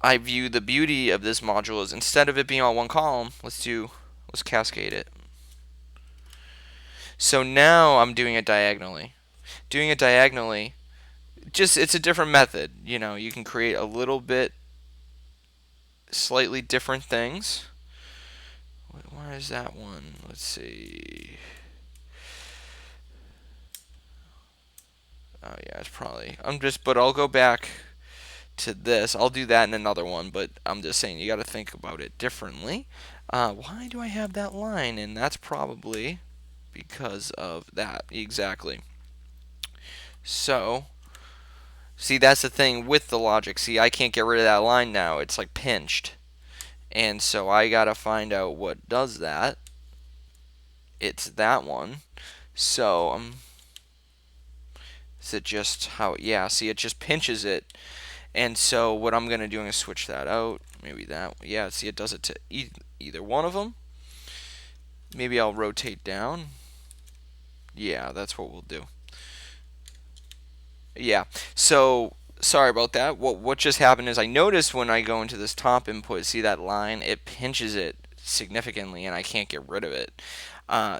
I view the beauty of this module, is instead of it being all one column, let's cascade it. So now I'm doing it diagonally. Doing it diagonally, it's a different method. You know, you can create a little bit slightly different things. Why is that one? Let's see. Oh yeah, it's probably. But I'll go back to this. I'll do that in another one, but I'm just saying you got to think about it differently. Why do I have that line? And that's probably because of that. Exactly. So, see, that's the thing with the logic. See, I can't get rid of that line now. It's like pinched. And so I got to find out what does that. It's that one. So, is it just how, yeah, see, it just pinches it. And so what I'm going to do is switch that out. Maybe that, yeah, see, it does it to either one of them. Maybe I'll rotate down. Yeah, that's what we'll do. Yeah, so sorry about that. What just happened is I noticed when I go into this top input, see that line, it pinches it significantly and I can't get rid of it.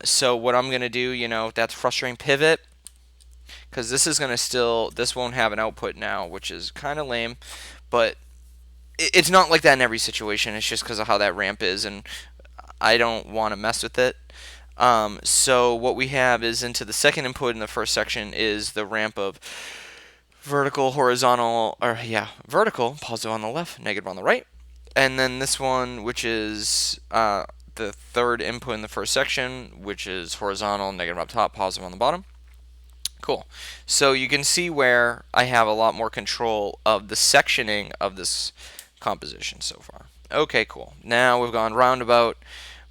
So what I'm going to do, you know, that's frustrating pivot, because this is going to this won't have an output now, which is kind of lame, but it's not like that in every situation. It's just because of how that ramp is, and I don't want to mess with it. So what we have is into the second input in the first section is the ramp of vertical, horizontal, or yeah, vertical, positive on the left, negative on the right. And then this one, which is the third input in the first section, which is horizontal, negative up top, positive on the bottom. Cool. So you can see where I have a lot more control of the sectioning of this composition so far. Okay, cool. Now we've gone roundabout.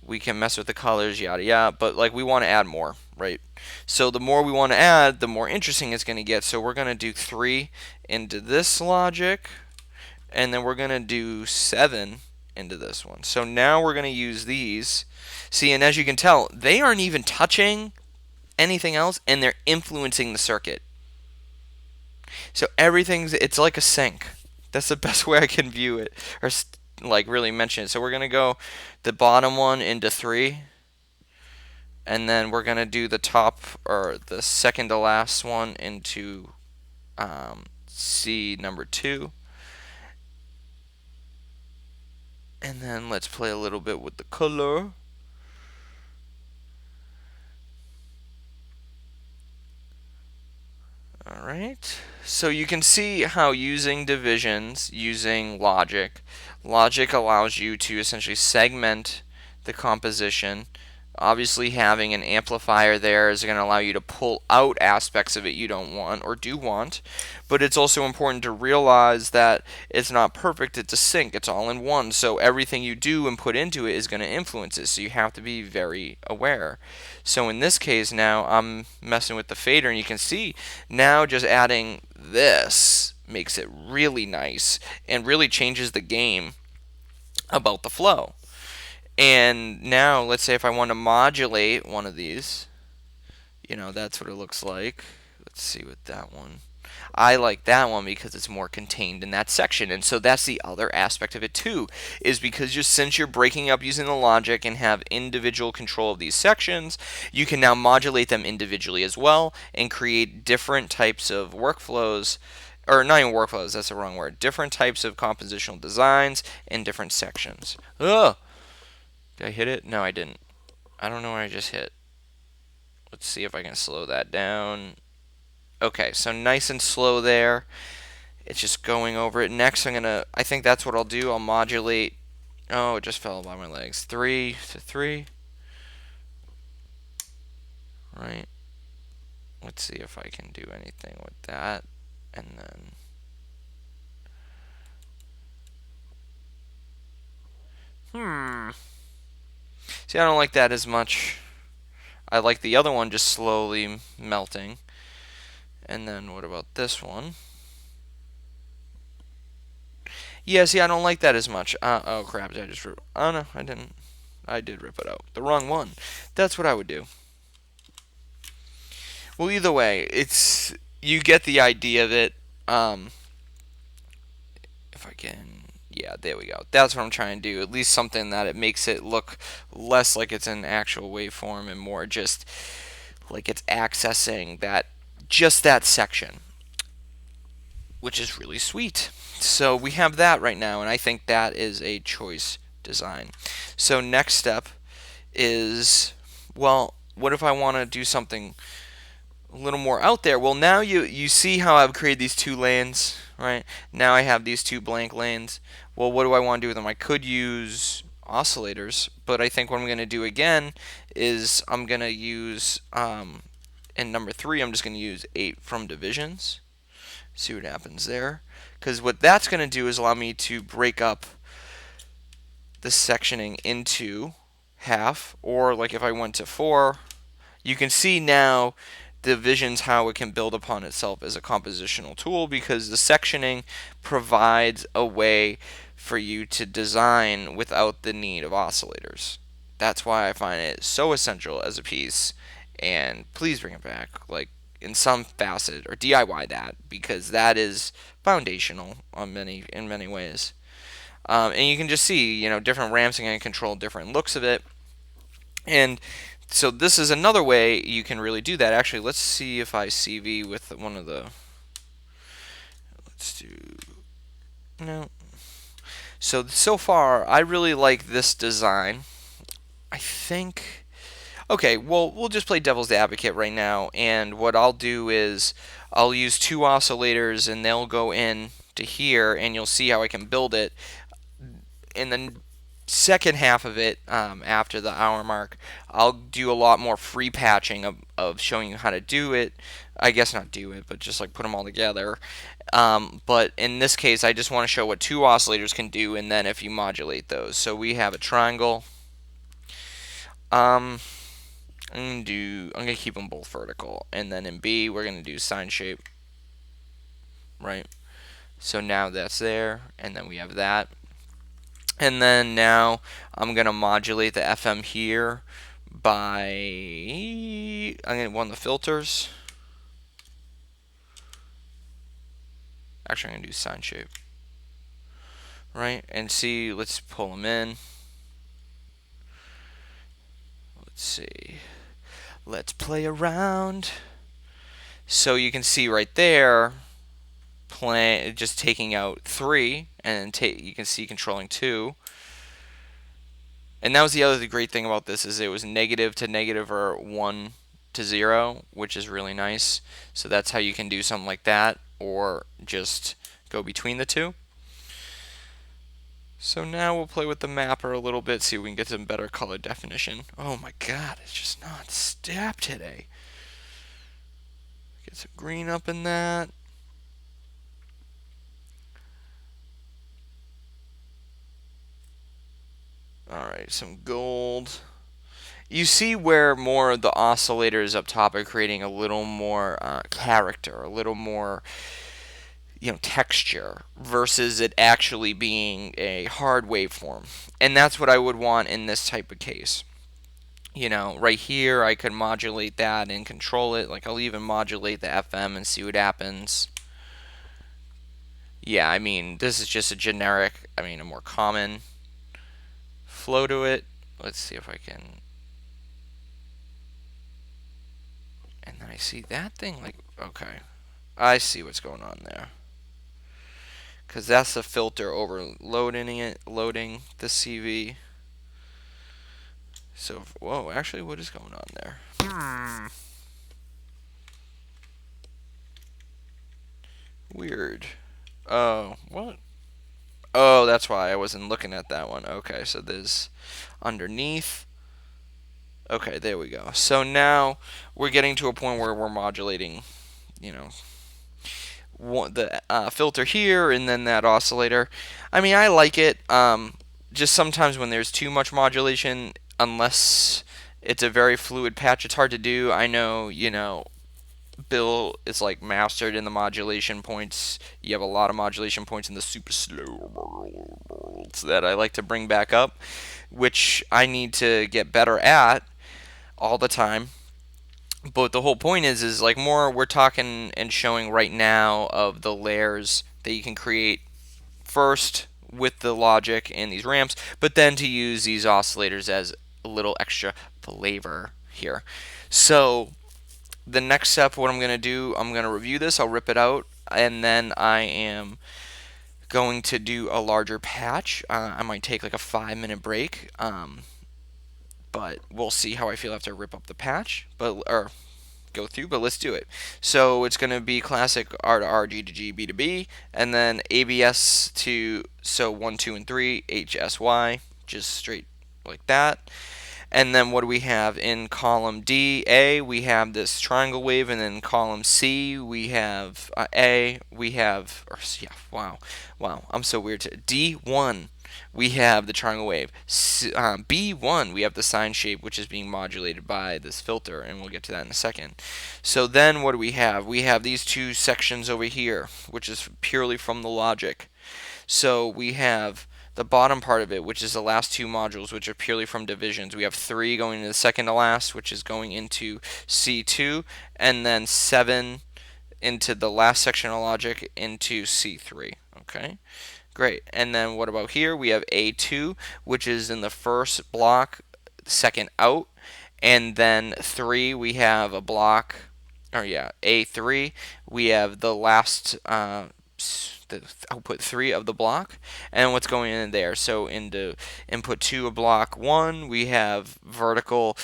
We can mess with the colors, yada yada, but like we want to add more, right? So the more we want to add, the more interesting it's going to get. So we're going to do 3 into this logic, and then we're going to do 7 into this one. So now we're going to use these. See, and as you can tell, they aren't even touching anything else, and they're influencing the circuit. So it's like a sync. That's the best way I can view it, or like really mention it. So we're gonna go the bottom one into 3, and then we're gonna do the top, or the second to last one, into C number 2. And then let's play a little bit with the color. Alright, so you can see how using divisions, using logic allows you to essentially segment the composition. Obviously having an amplifier there is going to allow you to pull out aspects of it you don't want or do want, but it's also important to realize that it's not perfect, it's a sync, it's all in one, so everything you do and put into it is going to influence it, so you have to be very aware. So in this case now I'm messing with the fader, and you can see now just adding this makes it really nice and really changes the game about the flow. And now, let's say if I want to modulate one of these, you know, that's what it looks like. Let's see with that one. I like that one because it's more contained in that section. And so that's the other aspect of it too, is because since you're breaking up using the logic and have individual control of these sections, you can now modulate them individually as well and create different types of workflows, or not even workflows, that's the wrong word, different types of compositional designs in different sections. Ugh! Did I hit it? No, I didn't. I don't know what I just hit. Let's see if I can slow that down. Okay, so nice and slow there. It's just going over it. Next, I think that's what I'll do. I'll modulate. Oh, it just fell by my legs. 3 to 3. Right. Let's see if I can do anything with that. And then. See, I don't like that as much. I like the other one just slowly melting. And then what about this one? Yeah, see, I don't like that as much. Oh, crap. Did I just rip? Oh, no, I didn't. I did rip it out. The wrong one. That's what I would do. Well, either way, you get the idea of it. If I can, yeah, there we go. That's what I'm trying to do. At least something that it makes it look less like it's an actual waveform and more just like it's accessing just that section, which is really sweet. So we have that right now, and I think that is a choice design. So next step is, well, what if I want to do something a little more out there? Well, now you see how I've created these two lanes, right? Now I have these two blank lanes. Well, what do I want to do with them? I could use oscillators, but I think what I'm going to do again is I'm going to use, in number 3, I'm just going to use 8 from divisions. See what happens there. Because what that's going to do is allow me to break up the sectioning into half, or like if I went to 4, you can see now divisions how it can build upon itself as a compositional tool, because the sectioning provides a way for you to design without the need of oscillators. That's why I find it so essential as a piece, and please bring it back like in some facet, or DIY that, because that is foundational in many ways. And you can just see, different ramps and control different looks of it. And so this is another way you can really do that. Actually, let's see if I CV with one of the. Let's do. No. So far, I really like this design. I think. Okay, well, we'll just play devil's advocate right now, and what I'll do is I'll use 2 oscillators, and they'll go in to here, and you'll see how I can build it. In the second half of it, after the hour mark, I'll do a lot more free patching of showing you how to do it. I guess not do it, but just like put them all together. But in this case, I just want to show what 2 oscillators can do, and then if you modulate those. So we have a triangle. I'm gonna keep them both vertical, and then in B we're gonna do sine shape, right? So now that's there, and then we have that, and then now I'm gonna modulate the FM here by I'm gonna one of the filters. Actually, I'm gonna do sine shape, right? And see, let's pull them in. Let's see. Let's play around. So you can see right there, just taking out 3, and you can see controlling 2. And that was the other great thing about this, is it was negative to negative, or 1 to 0, which is really nice. So that's how you can do something like that, or just go between the 2. So now we'll play with the mapper a little bit, see if we can get some better color definition. Oh my god, it's just not step today. Get some green up in that. Alright, some gold. You see where more of the oscillators up top are creating a little more character, a little more texture, versus it actually being a hard waveform. And that's what I would want in this type of case. Right here I could modulate that and control it. Like I'll even modulate the FM and see what happens. Yeah, I mean, this is just a generic, I mean, a more common flow to it. Let's see if I can. And then I see that thing, like, okay. I see what's going on there. Because that's the filter overloading it, loading the CV. So, whoa, actually, what is going on there? Weird. Oh, what? Oh, that's why I wasn't looking at that one. Okay, so there's underneath. Okay, there we go. So now we're getting to a point where we're modulating, you know, the filter here and then that oscillator. I mean, I like it. Just sometimes when there's too much modulation, unless it's a very fluid patch, it's hard to do. I know, Bill is like mastered in the modulation points. You have a lot of modulation points in the super slow worlds that I like to bring back up, which I need to get better at all the time. But the whole point is like more we're talking and showing right now of the layers that you can create first with the logic and these ramps, but then to use these oscillators as a little extra flavor here. So the next step, what I'm going to do, I'm going to review this, I'll rip it out, and then I am going to do a larger patch. I might take like a 5-minute break, but we'll see how I feel after I rip up the patch, or go through, but let's do it. So it's going to be classic R to R, G to G, B to B, and then ABS to, so 1, 2, and 3, HSY, just straight like that. And then what do we have in column D, A, we have this triangle wave, and then column C, we have A, we have, or yeah, wow, I'm so weird. D1, we have the triangle wave. B1, we have the sine shape, which is being modulated by this filter, and we'll get to that in a second. So then what do we have? We have these two sections over here, which is purely from the logic. So we have the bottom part of it, which is the last two modules, which are purely from divisions. We have 3 going to the second to last, which is going into C2, and then 7 into the last section of logic into C3. Okay, great. And then what about here? We have A2, which is in the first block, second out, and then 3, we have a block, or yeah, A3, we have the last the output 3 of the block, and what's going in there. So into input 2 of block 1, we have vertical,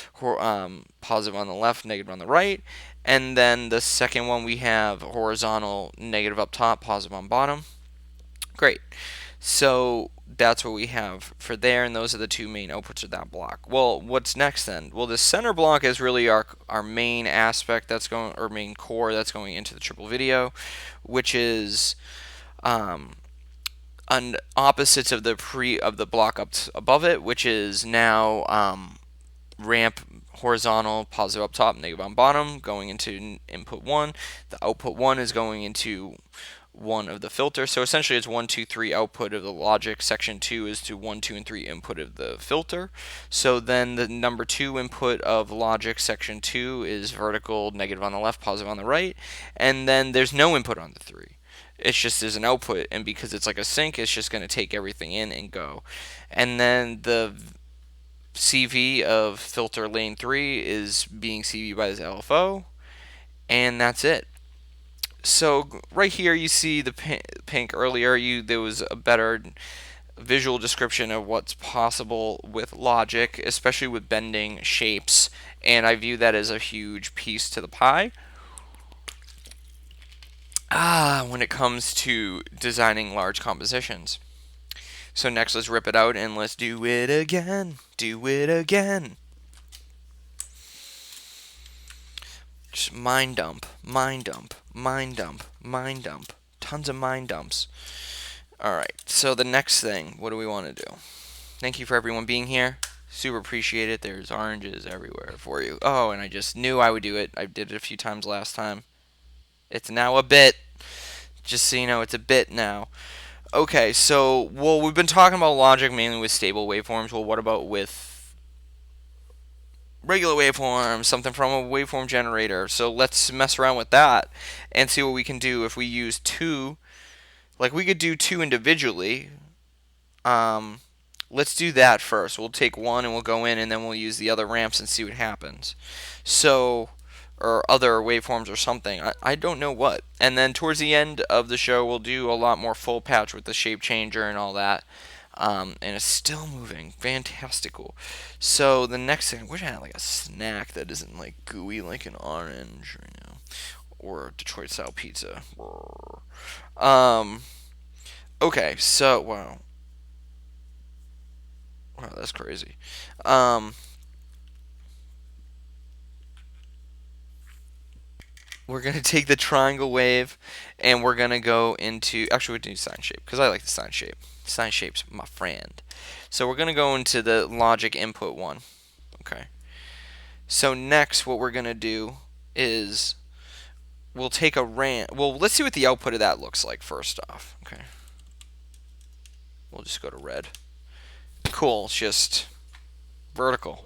positive on the left, negative on the right, and then the second one we have horizontal, negative up top, positive on bottom. Great. So that's what we have for there, and those are the two main outputs of that block. Well, what's next then? Well, the center block is really our main aspect that's going, or main core that's going into the triple video, which is on opposites of the block up above it, which is now ramp horizontal, positive up top, negative on bottom, going into input 1. The output 1 is going into 1 of the filter. So essentially it's 1, 2, 3 output of the logic. Section 2 is to 1, 2, and 3 input of the filter. So then the number 2 input of logic, section 2, is vertical, negative on the left, positive on the right. And then there's no input on the 3. It's just there's an output, and because it's like a sync, it's just going to take everything in and go. And then the CV of filter lane 3 is being CV by this LFO, and that's it. So right here you see the pink earlier. There was a better visual description of what's possible with logic, especially with bending shapes, and I view that as a huge piece to the pie. When it comes to designing large compositions. So next, let's rip it out and let's do it again. Do it again. Just mind dump, mind dump, mind dump, mind dump. Tons of mind dumps. Alright, so the next thing, what do we want to do? Thank you for everyone being here. Super appreciate it. There's oranges everywhere for you. Oh, and I just knew I would do it. I did it a few times last time. It's now a bit. Just so you know, it's a bit now. Okay, so, well, we've been talking about logic mainly with stable waveforms. Well, what about with regular waveforms, something from a waveform generator? So let's mess around with that and see what we can do if we use two Like we could do two individually. Let's do that first. We'll take one and we'll go in and then we'll use the other ramps and see what happens. So, or other waveforms or something. I don't know what. And then towards the end of the show, we'll do a lot more full patch with the shape changer and all that. And it's still moving. Fantastical. So the next thing, I wish I had like a snack that isn't like gooey like an orange, or Detroit style pizza. Okay, so wow. Wow, that's crazy. Um, we're gonna take the triangle wave, and we're gonna go into. Actually, we do sine shape because I like the sine shape. Sine shape's my friend. So we're gonna go into the logic input one. Okay. So next, what we're gonna do is we'll take a ramp. Well, let's see what the output of that looks like first off. Okay. We'll just go to red. Cool. It's just vertical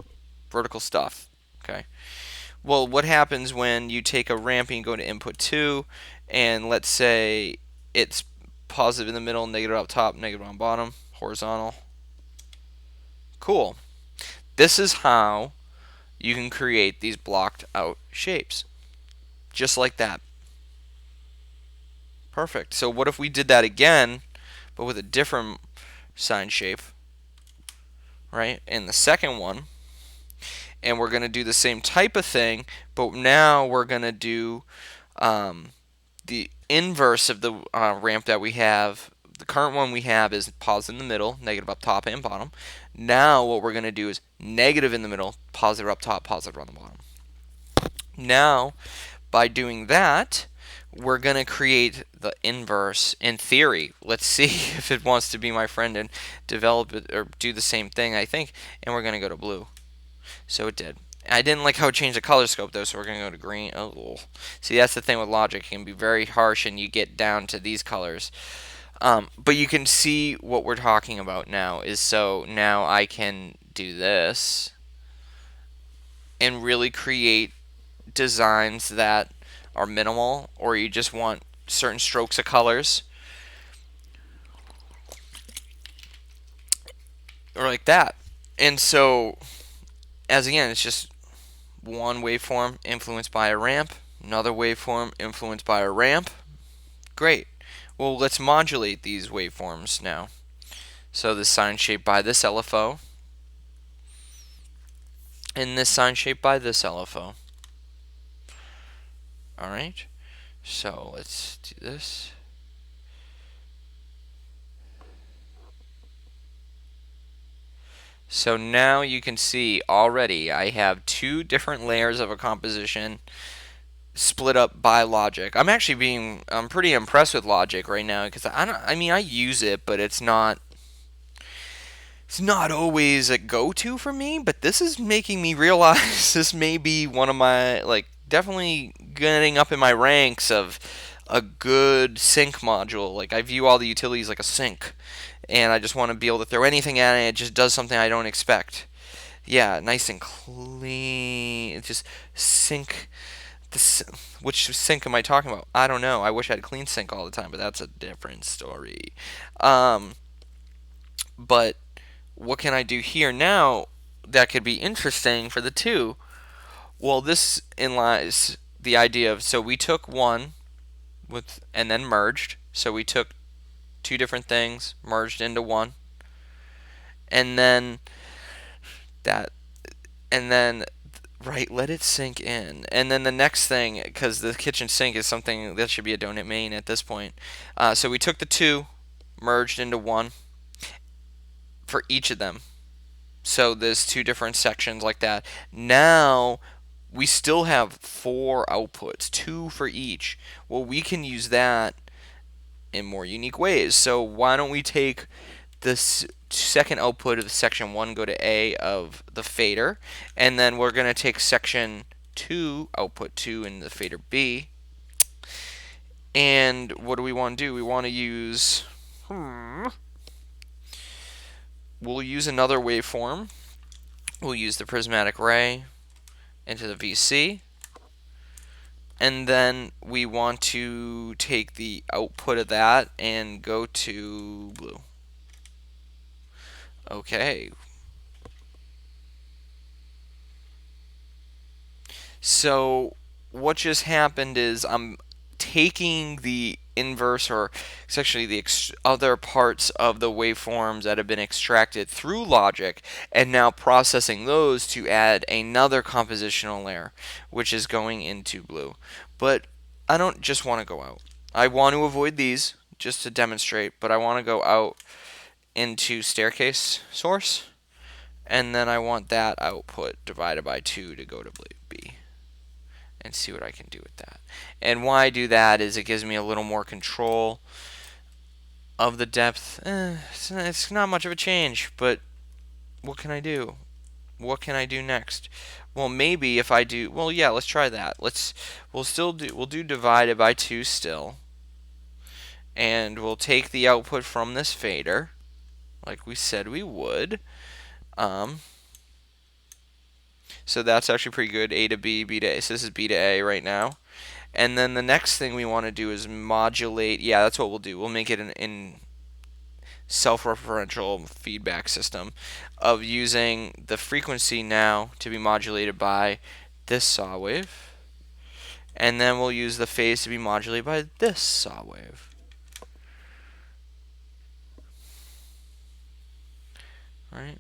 stuff. Okay. Well, what happens when you take a ramp and you go to input 2, and let's say it's positive in the middle, negative up top, negative on bottom, horizontal. Cool. This is how you can create these blocked out shapes. Just like that. Perfect. So what if we did that again, but with a different sine shape, right? In the second one, and we're going to do the same type of thing, but now we're going to do the inverse of the ramp that we have. The current one we have is positive in the middle, negative up top and bottom. Now what we're going to do is negative in the middle, positive up top, positive on the bottom. Now, by doing that, we're going to create the inverse in theory. Let's see if it wants to be my friend and develop it or do the same thing, I think. And we're going to go to blue. So it did. I didn't like how it changed the color scope though, so we're going to go to green. Oh, see, that's the thing with logic. It can be very harsh and you get down to these colors. But you can see what we're talking about now is so now I can do this and really create designs that are minimal, or you just want certain strokes of colors, or like that. And so, as again, it's just one waveform influenced by a ramp, another waveform influenced by a ramp. Great. Well, let's modulate these waveforms now. So this sine shape by this LFO, and this sine shape by this LFO. Alright, so let's do this. So now you can see already I have two different layers of a composition split up by logic. I'm pretty impressed with logic right now because I mean I use it, but it's not always a go-to for me, but this is making me realize this may be one of my, like, definitely getting up in my ranks of a good sync module. Like, I view all the utilities like a sink, and I just want to be able to throw anything at it, it just does something I don't expect. Yeah, nice and clean. It just sync. Which sync am I talking about? I don't know. I wish I had clean sync all the time, but that's a different story. But what can I do here now that could be interesting for the two? Well, this in lies the idea of, so we took one with and then merged. So we took two different things, merged into one, and then that, and then right, let it sink in. And then the next thing, because the kitchen sink is something that should be a domain at this point. So we took the two, merged into one for each of them. So there's two different sections like that. Now we still have four outputs, two for each. Well, we can use that in more unique ways. So why don't we take this second output of the section 1, go to A of the fader, and then we're going to take section 2, output 2 in the fader B. And what do we want to do? We want to use we'll use another waveform. We'll use the prismatic ray into the VC. and then we want to take the output of that and go to blue. Okay. So what just happened is I'm taking the inverse, or it's actually the other parts of the waveforms that have been extracted through logic, and now processing those to add another compositional layer, which is going into blue. But I don't just want to go out. I want to avoid these just to demonstrate, but I want to go out into staircase source, and then I want that output divided by 2 to go to B, and see what I can do with that. And why I do that is it gives me a little more control of the depth. It's not much of a change, but what can I do? What can I do next? Well, maybe if I do, well, yeah, let's try that. We'll do divided by 2 still, and we'll take the output from this fader, like we said we would. So that's actually pretty good. A to B, B to A. So this is B to A right now. And then the next thing we want to do is modulate. Yeah, that's what we'll do. We'll make it in self-referential feedback system of using the frequency now to be modulated by this saw wave. And then we'll use the phase to be modulated by this saw wave. Right?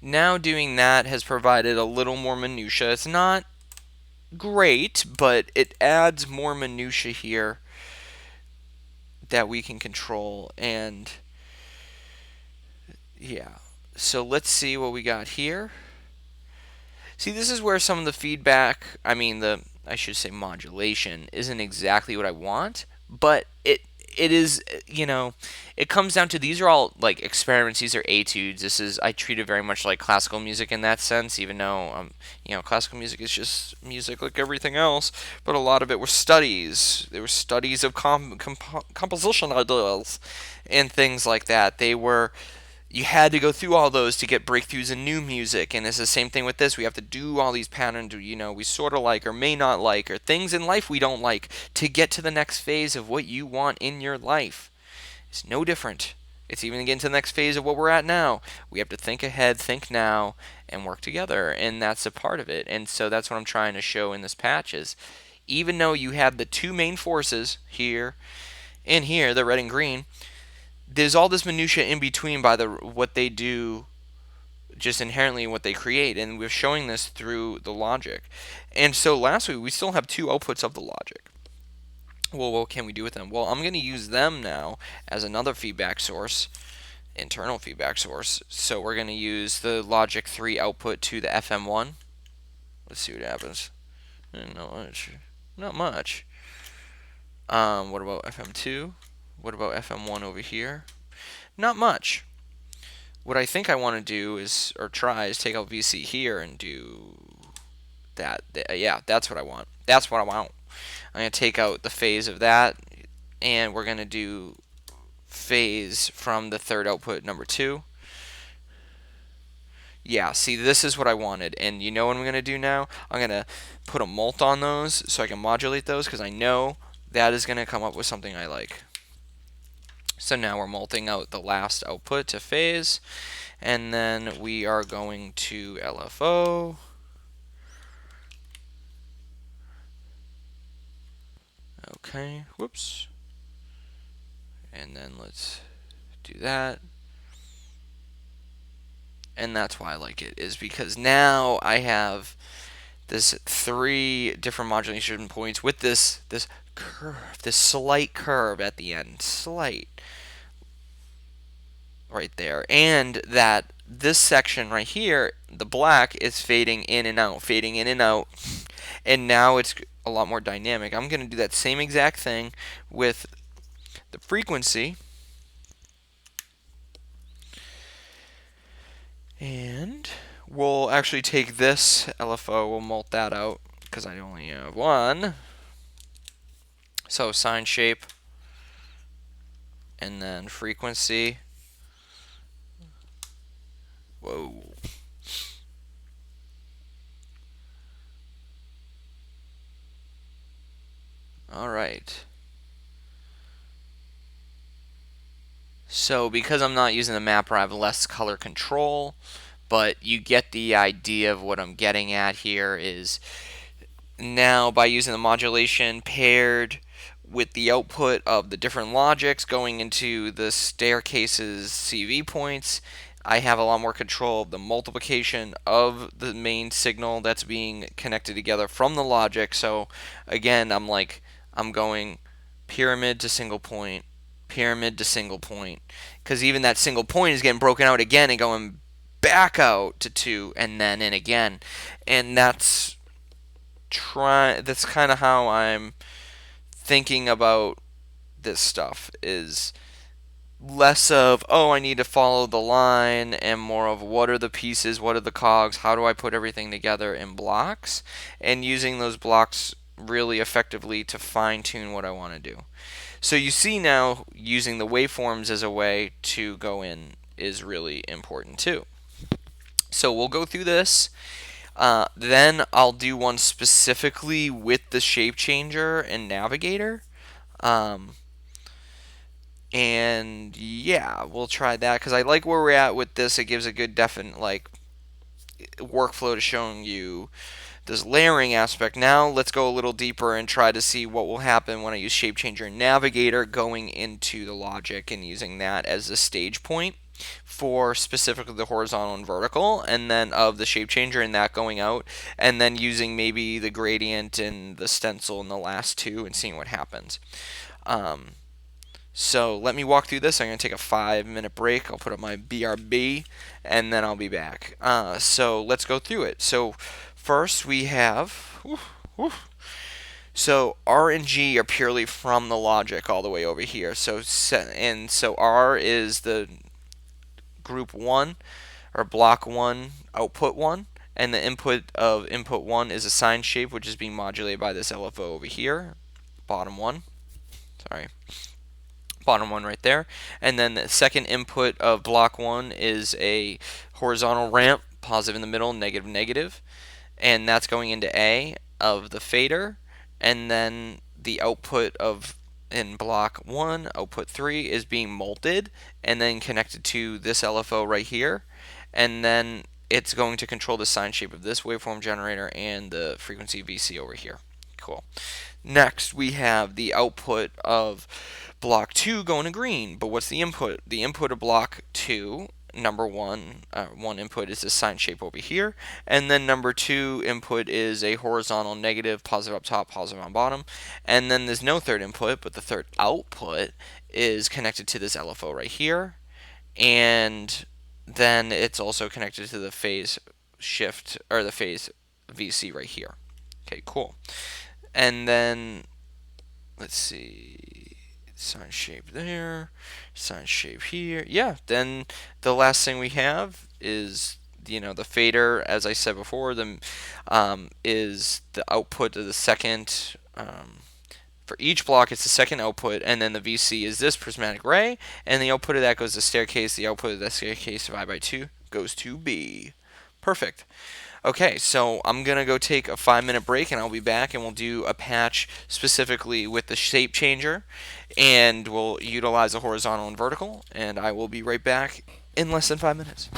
Now doing that has provided a little more minutia. It's not great, but it adds more minutia here that we can control. And yeah, so let's see what we got here. See, this is where some of the feedback, I should say modulation, isn't exactly what I want, but it is, it comes down to, these are all like experiments, these are etudes. I treat it very much like classical music in that sense, even though classical music is just music like everything else, but a lot of it were studies. There were studies of composition ideas and things like that. You had to go through all those to get breakthroughs in new music, and it's the same thing with this. We have to do all these patterns, we sort of like or may not like, or things in life we don't like, to get to the next phase of what you want in your life. It's no different. It's even getting to the next phase of what we're at now. We have to think ahead, think now, and work together, and that's a part of it. And so that's what I'm trying to show in this patch is, even though you have the two main forces here and here, the red and green, there's all this minutia in between by what they do, just inherently what they create, and we're showing this through the logic. And so lastly, we still have two outputs of the logic. Well, what can we do with them? Well, I'm going to use them now as another feedback source, internal feedback source. So we're going to use the logic 3 output to the FM1. Let's see what happens. Not much. Not much. What about FM2? What about FM1 over here? Not much. What I think I want to do is take out VC here and do that. Yeah, that's what I want. That's what I want. I'm going to take out the phase of that, and we're going to do phase from the third output, number 2. Yeah, see, this is what I wanted. And you know what I'm going to do now? I'm going to put a mult on those so I can modulate those, because I know that is going to come up with something I like. So now we're multing out the last output to phase, and then we are going to LFO. Okay, whoops. And then let's do that. And that's why I like it, is because now I have this 3 different modulation points with this curve, this slight curve at the end. Slight. Right there. And that this section right here, the black, is fading in and out, fading in and out. And now it's a lot more dynamic. I'm going to do that same exact thing with the frequency. And we'll actually take this LFO, we'll mult that out, because I only have one. So sine shape, and then frequency. Whoa. All right. So because I'm not using the mapper, I have less color control, but you get the idea of what I'm getting at here is now by using the modulation paired with the output of the different logics going into the staircase's CV points, I have a lot more control of the multiplication of the main signal that's being connected together from the logic. So again, I'm going pyramid to single point, pyramid to single point, because even that single point is getting broken out again and going back out to 2 and then in again. And that's kind of how I'm thinking about this stuff, is less of, oh, I need to follow the line, and more of what are the pieces, what are the cogs, how do I put everything together in blocks, and using those blocks really effectively to fine tune what I want to do. So you see now using the waveforms as a way to go in is really important too. So we'll go through this. Then I'll do one specifically with the shape changer and navigator. Um, and yeah, we'll try that because I like where we're at with this. It gives a good definite workflow to showing you this layering aspect. Now let's go a little deeper and try to see what will happen when I use shape changer and navigator going into the logic and using that as the stage point for specifically the horizontal and vertical, and then of the shape changer and that going out, and then using maybe the gradient and the stencil in the last two and seeing what happens. So let me walk through this. I'm going to take a 5-minute break. I'll put up my BRB and then I'll be back. So let's go through it. So first we have, so R and G are purely from the logic all the way over here. So R is the group 1 or block 1, output 1. And the input of input 1 is a sine shape, which is being modulated by this LFO over here, bottom 1. Sorry. Bottom one right there. And then the second input of block 1 is a horizontal ramp, positive in the middle, negative, negative. And that's going into A of the fader. And then the output of in block 1, output 3 is being molted and then connected to this LFO right here. And then it's going to control the sine shape of this waveform generator and the frequency VC over here. Cool. Next, we have the output of block 2 going to green. But what's the input? The input of block 2, number 1, one input is this sine shape over here. And then number 2 input is a horizontal negative, positive up top, positive on bottom. And then there's no third input, but the third output is connected to this LFO right here. And then it's also connected to the phase shift, or the phase VC right here. Okay, cool. And then, let's see, sine shape there, sine shape here. Yeah, then the last thing we have is, the fader, as I said before, is the output of the second, for each block it's the second output, and then the VC is this prismatic ray, and the output of that goes to staircase, the output of that staircase divided by 2 goes to B. Perfect. Okay, so I'm going to go take a 5-minute break and I'll be back and we'll do a patch specifically with the shape changer and we'll utilize the horizontal and vertical, and I will be right back in less than 5 minutes.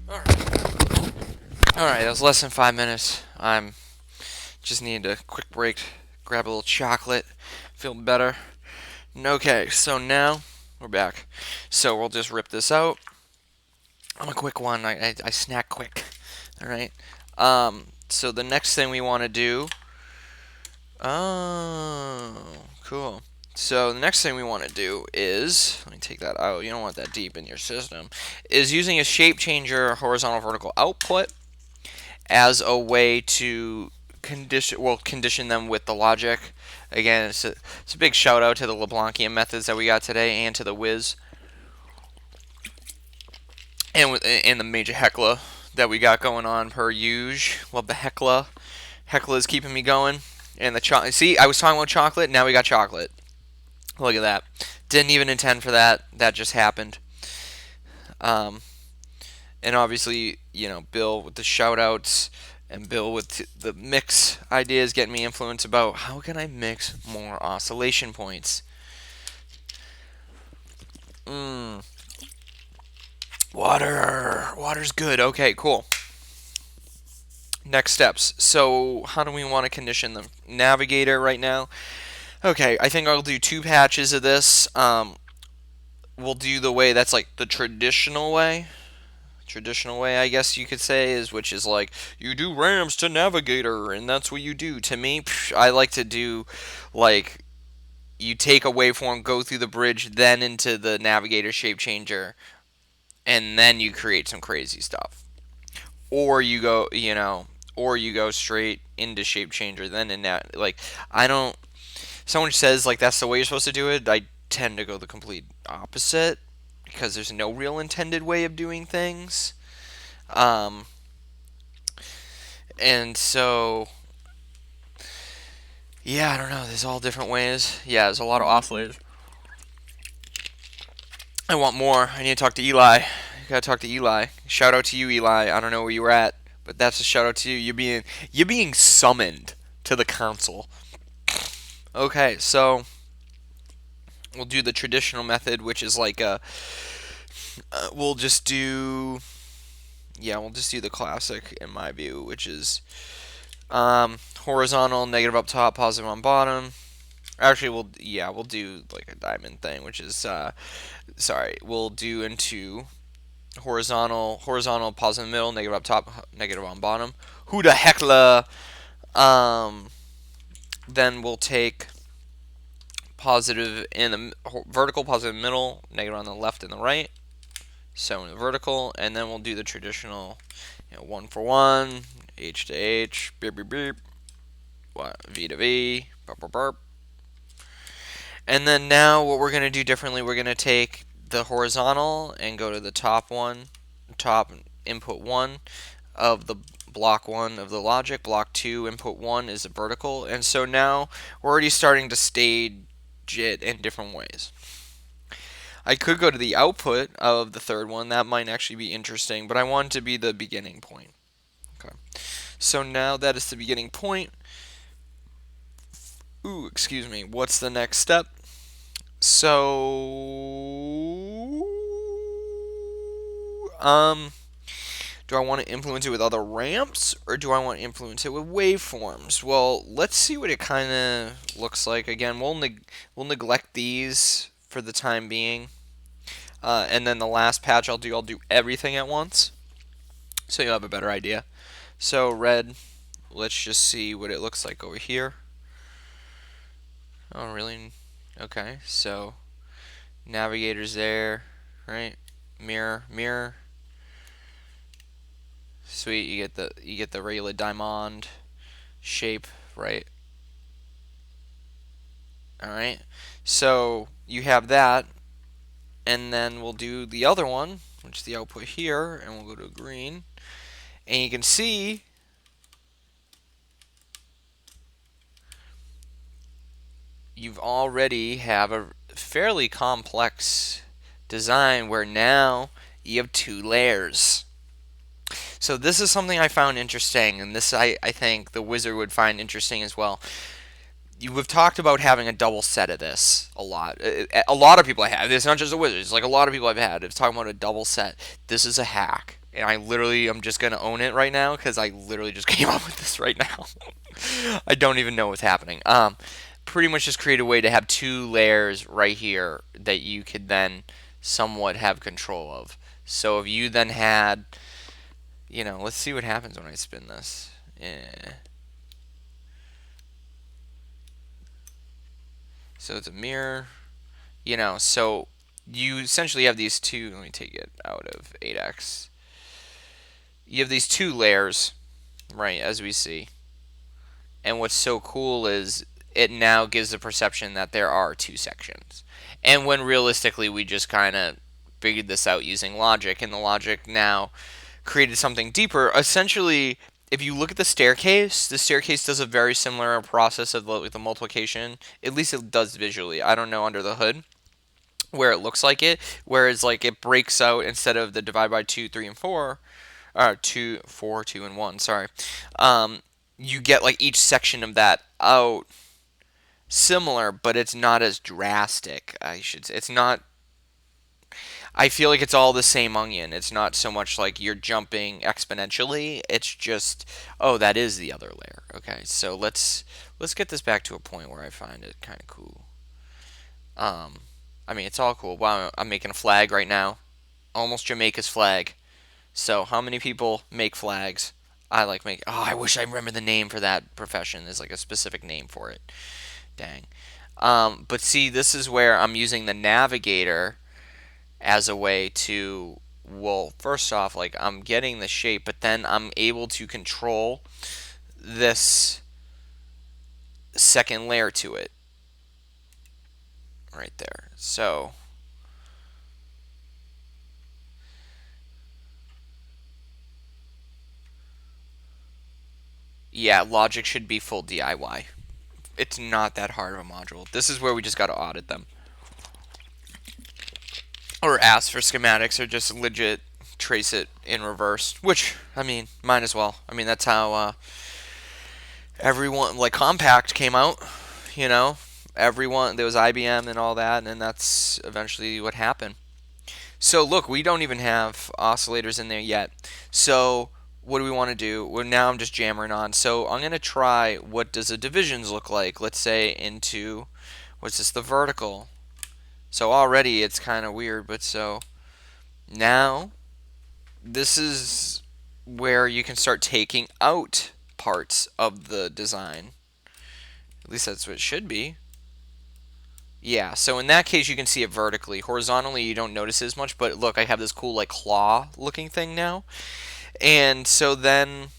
Alright, that was less than 5 minutes. I'm just needed a quick break, grab a little chocolate, feel better. Okay, so now we're back. So we'll just rip this out. I'm a quick one. I snack quick. Alright. So the next thing we want to do. Oh, cool. So the next thing we want to do is, let me take that out. You don't want that deep in your system. Is using a shape changer horizontal vertical output as a way to condition them with the logic. Again, it's a big shout out to the LeBlancian methods that we got today and to the Wiz and the major heckler that we got going on per usual. Love the heckler. Heckler is keeping me going. And the chocolate. See, I was talking about chocolate. Now we got chocolate. Look at that. Didn't even intend for that. That just happened. And obviously, you know, Bill with the shout outs and Bill with the mix ideas getting me influenced about how can I mix more oscillation points. Water's good. Okay, cool. Next steps. So how do we want to condition the navigator right now? Okay, I think I'll do 2 patches of this. We'll do the way that's like the traditional way. Traditional way, I guess you could say, is which is like you do ramps to navigator, and that's what you do. To me, I like to do like you take a waveform, go through the bridge, then into the navigator shape changer, and then you create some crazy stuff. Or you go, you know, or you go straight into shape changer, then in that. Like I don't. Someone says like that's the way you're supposed to do it. I tend to go the complete opposite because there's no real intended way of doing things. Um, and so, yeah, I don't know. There's all different ways. Yeah, there's a lot of oscillators. I want more. I need to talk to Eli. Gotta talk to Eli. Shout out to you, Eli. I don't know where you were at, but that's a shout out to you. You're being summoned to the council. Okay, so we'll do the traditional method, which is like we'll just do the classic in my view, which is horizontal, negative up top, positive on bottom. Actually, we'll do like a diamond thing, which is we'll do into horizontal, positive middle, negative up top, negative on bottom. Who the heckla? Then we'll take positive in the vertical, positive middle, negative on the left and the right. So in the vertical, and then we'll do the traditional, 1 for 1, H to H, beep beep beep, V to V, burp burp burp. And then now what we're going to do differently, we're going to take the horizontal and go to the top input 1 of the block 1 of the logic. Block 2, input 1 is the vertical. And so now we're already starting to stage it in different ways. I could go to the output of the third one. That might actually be interesting, but I want it to be the beginning point. Okay. So now that is the beginning point. Ooh, excuse me. What's the next step? So, do I want to influence it with other ramps, or do I want to influence it with waveforms? Well, let's see what it kind of looks like. Again, we'll neglect these for the time being, and then the last patch I'll do everything at once, so you'll have a better idea. So red, let's just see what it looks like over here. Oh, really? Okay, so navigator's there, right? Mirror. Sweet, you get the regular diamond shape, right? All right. So you have that, and then we'll do the other one, which is the output here, and we'll go to green, and you can see you've already have a fairly complex design where now you have 2 layers. So this is something I found interesting, and this I think the wizard would find interesting as well. We've talked about having a double set of this a lot. A lot of people have. It's not just the wizards. Like a lot of people I've had. It's talking about a double set. This is a hack. and I'm just gonna own it right now because I literally just came up with this right now. I don't even know what's happening. Pretty much just create a way to have two layers right here that you could then somewhat have control of. So if you then had, let's see what happens when I spin this. Yeah. So it's a mirror, so you essentially have these two. Let me take it out of 8x. You have these two layers, right, as we see. And what's so cool is it now gives the perception that there are two sections. And when realistically we just kind of figured this out using logic, and the logic now created something deeper. Essentially, if you look at the staircase does a very similar process of the multiplication. At least it does visually. I don't know under the hood where it looks like it, whereas like it breaks out instead of the divide by 2, 3, and 4, or 2, 4, 2, and 1. Sorry, you get like each section of that out similar, but it's not as drastic. I should say it's not. I feel like it's all the same onion. It's not so much like you're jumping exponentially. It's just, oh, that is the other layer. Okay, so let's get this back to a point where I find it kind of cool. I mean, it's all cool. Wow, I'm making a flag right now. Almost Jamaica's flag. So, how many people make flags? I like make. Oh, I wish I remember the name for that profession. There's like a specific name for it. Dang. But see, this is where I'm using the navigator as a way to, well, first off, like I'm getting the shape, but then I'm able to control this second layer to it. Right there. So yeah, logic should be full DIY. It's not that hard of a module. This is where we just got to audit them. Or ask for schematics, or just legit trace it in reverse. Which, I mean, might as well. I mean, that's how everyone, like Compact came out, you know? Everyone, there was IBM and all that, and that's eventually what happened. So look, we don't even have oscillators in there yet. So what do we want to do? Well, now I'm just jammering on. So I'm going to try, what does the divisions look like? Let's say into, what's this, the vertical. So already it's kind of weird, but so now this is where you can start taking out parts of the design. At least that's what it should be. Yeah, so in that case you can see it vertically. Horizontally you don't notice as much, but look, I have this cool like claw looking thing now. And so then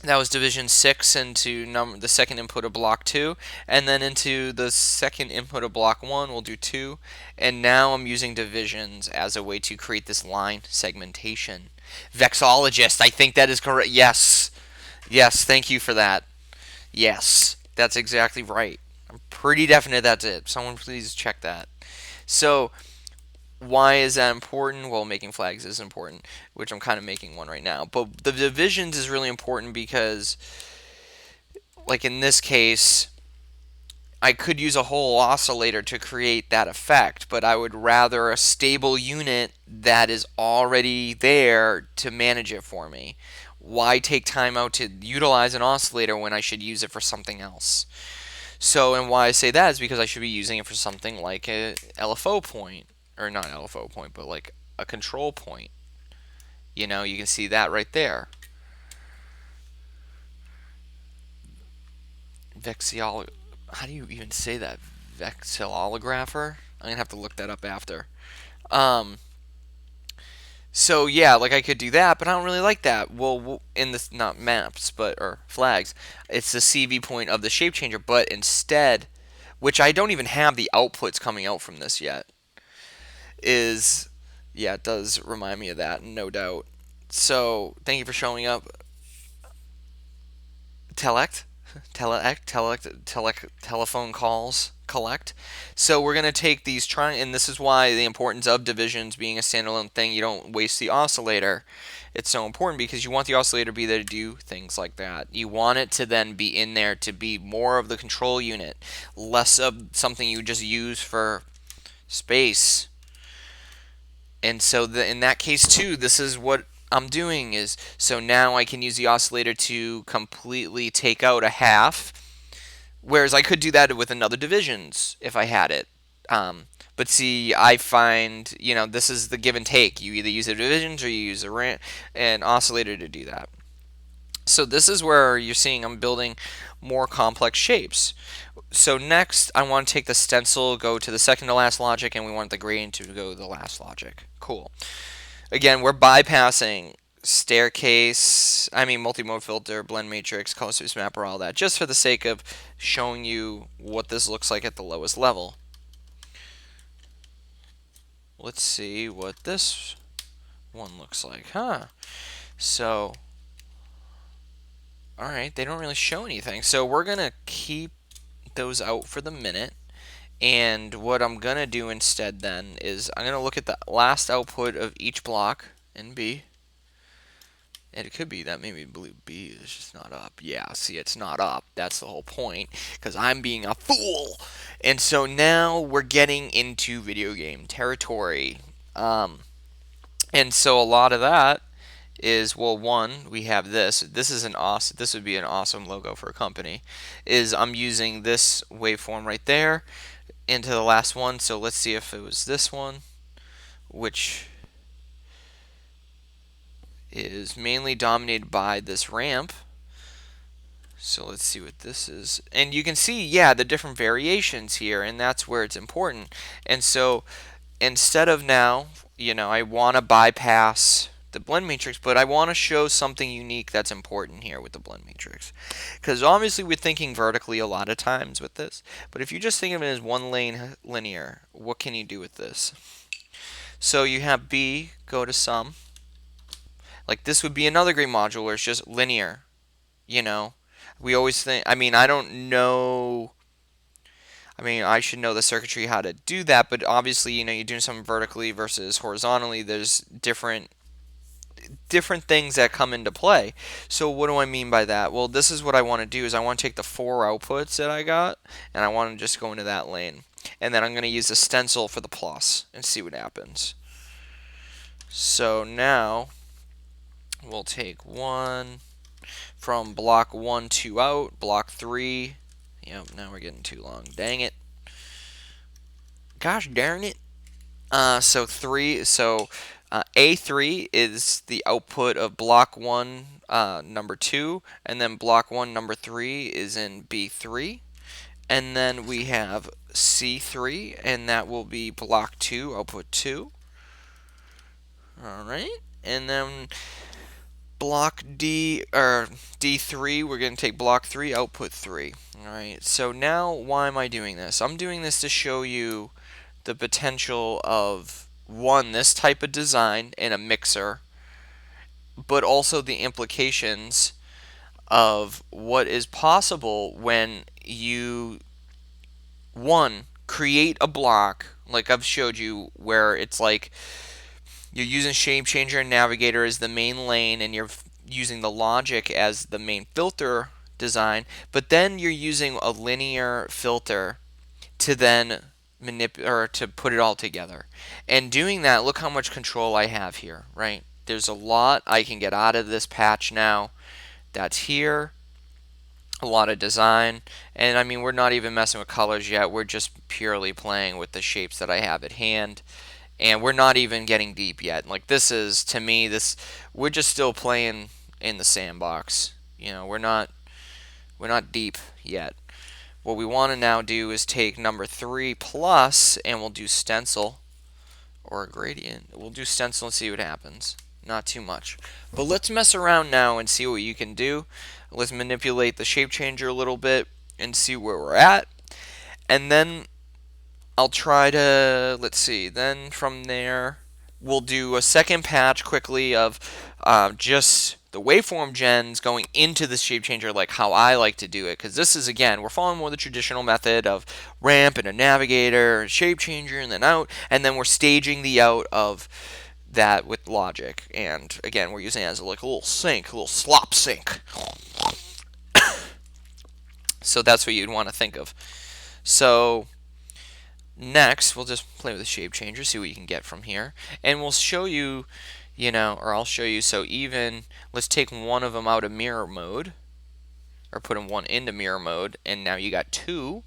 that was division 6 into the second input of block 2, and then into the second input of block 1 we'll do 2, and now I'm using divisions as a way to create this line segmentation. Vexologist, I think that is correct. Yes, yes, thank you for that. Yes, that's exactly right. I'm pretty definite that's it. Someone please check that. So why is that important? Well, making flags is important, which I'm kind of making one right now. But the divisions is really important because, like in this case, I could use a whole oscillator to create that effect, but I would rather a stable unit that is already there to manage it for me. Why take time out to utilize an oscillator when I should use it for something else? So, and why I say that is because I should be using it for something like a LFO point. Or not LFO point, but like a control point. You know, you can see that right there. Vexiol. How do you even say that? Vexillographer? I'm gonna have to look that up after. So yeah, like I could do that, but I don't really like that. Well, in this, not maps, but or flags, it's the CV point of the shape changer. But instead, which I don't even have the outputs coming out from this yet, is, yeah, it does remind me of that, no doubt. So thank you for showing up. Telephone calls collect. So we're going to take these and this is why the importance of divisions being a standalone thing. You don't waste the oscillator. It's so important because you want the oscillator to be there to do things like that. You want it to then be in there to be more of the control unit, less of something you just use for space. And so in that case too, this is what I'm doing is, so now I can use the oscillator to completely take out a half, whereas I could do that with another divisions if I had it. But see, I find, this is the give and take. You either use the divisions or you use an oscillator to do that. So this is where you're seeing I'm building more complex shapes. So next, I want to take the stencil, go to the second to last logic, and we want the gradient to go to the last logic. Cool. Again, we're bypassing multi-mode filter, blend matrix, color space mapper, all that, just for the sake of showing you what this looks like at the lowest level. Let's see what this one looks like, So, alright, they don't really show anything. So we're going to keep those out for the minute. And what I'm going to do instead then is I'm going to look at the last output of each block in B. And it could be that maybe blue B is just not up. Yeah, see, it's not up. That's the whole point, because I'm being a fool. And so now we're getting into video game territory. And so a lot of that is, well, one, we have this. This would be an awesome logo for a company. Is I'm using this waveform right there into the last one. So let's see if it was this one, which is mainly dominated by this ramp. So let's see what this is. And you can see, yeah, the different variations here, and that's where it's important. And so instead of now, I want to bypass the blend matrix, but I want to show something unique that's important here with the blend matrix. Because obviously we're thinking vertically a lot of times with this, but if you just think of it as one lane linear, what can you do with this? So you have B go to sum. Like this would be another great module where it's just linear. We always think, I don't know. I should know the circuitry how to do that, but obviously, you're doing something vertically versus horizontally. There's different things that come into play. So what do I mean by that? Well, this is what I want to do is I want to take the 4 outputs that I got, and I want to just go into that lane. And then I'm going to use a stencil for the plus and see what happens. So now we'll take one from block 1, 2 out, block 3. Yep, now we're getting too long. Dang it. Gosh darn it. So A3 is the output of block 1, number 2, and then block 1, number 3 is in B3. And then we have C3, and that will be block 2, output 2. Alright, and then block D, or D3, we're going to take block 3, output 3. Alright, so now why am I doing this? I'm doing this to show you the potential of, one, this type of design in a mixer, but also the implications of what is possible when you, one, create a block, like I've showed you, where it's like you're using shape changer and navigator as the main lane, and you're using the logic as the main filter design, but then you're using a linear filter to then to put it all together. And doing that, look how much control I have here, right? There's a lot I can get out of this patch now that's here. A lot of design, and we're not even messing with colors yet. We're just purely playing with the shapes that I have at hand. And we're not even getting deep yet. Like this is, to me, we're just still playing in the sandbox. We're not deep yet. What we want to now do is take number 3 plus, and we'll do stencil or a gradient. We'll do stencil and see what happens. Not too much. But let's mess around now and see what you can do. Let's manipulate the shape changer a little bit and see where we're at. And then I'll try to, let's see, then from there we'll do a second patch quickly of just the waveform gens going into the shape changer, like how I like to do it, because this is, again, we're following more the traditional method of ramp and a navigator, shape changer, and then out, and then we're staging the out of that with logic. And again, we're using it as like a little sink, a little slop sink. So that's what you'd want to think of. So next, we'll just play with the shape changer, see what you can get from here. And we'll show you, or I'll show you. So even, let's take one of them out of mirror mode, or put one into mirror mode, and now you got two.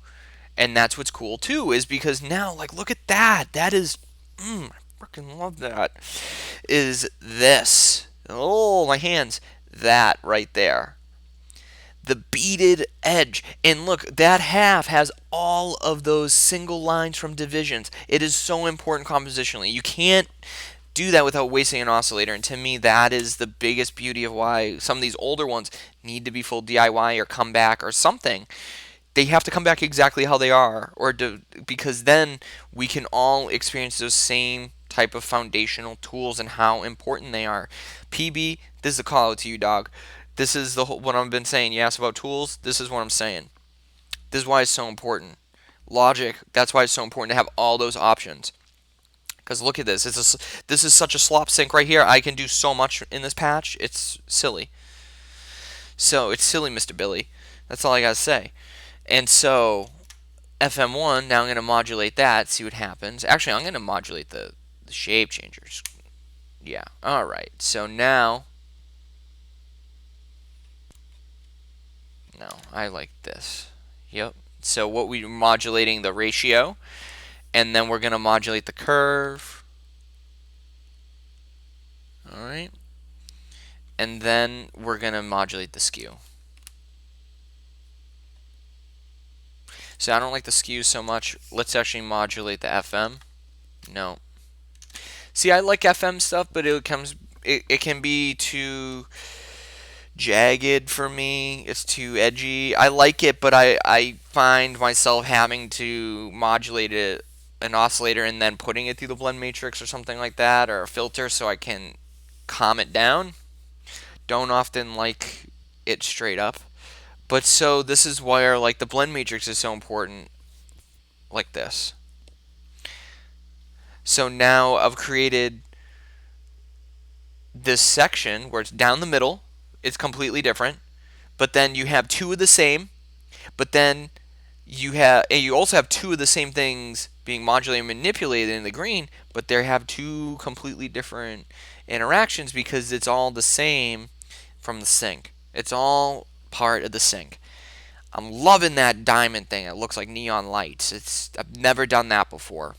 And that's what's cool too, is because now, like, look at that. That is, I freaking love that. Is this. Oh, my hands. That right there. The beaded edge. And look, that half has all of those single lines from divisions. It is so important compositionally. You can't do that without wasting an oscillator. And to me, that is the biggest beauty of why some of these older ones need to be full DIY or come back or something. They have to come back exactly how they are, because then we can all experience those same type of foundational tools and how important they are. PB, this is a call out to you, dog. This is what I've been saying. You asked about tools. This is what I'm saying. This is why it's so important. Logic. That's why it's so important to have all those options. Because look at this. This is such a slop sink right here. I can do so much in this patch. It's silly. So it's silly, Mr. Billy. That's all I gotta say. And so FM1, now I'm going to modulate that, see what happens. Actually, I'm going to modulate the shape changers. Yeah, alright. So now, no, I like this. Yep. So what we're modulating the ratio, and then we're going to modulate the curve. Alright. And then we're going to modulate the skew. So I don't like the skew so much. Let's actually modulate the FM. No. See, I like FM stuff, but it can be too jagged for me. It's too edgy. I like it, but I find myself having to modulate it, an oscillator, and then putting it through the blend matrix or something like that, or a filter, so I can calm it down. Don't often like it straight up. But so this is where, like, the blend matrix is so important, like this. So now I've created this section where it's down the middle. It's completely different. But then you have two of the same. But then you also have two of the same things being modulated and manipulated in the green, but they have two completely different interactions because it's all the same from the sync. It's all part of the sync. I'm loving that diamond thing. It looks like neon lights. I've never done that before.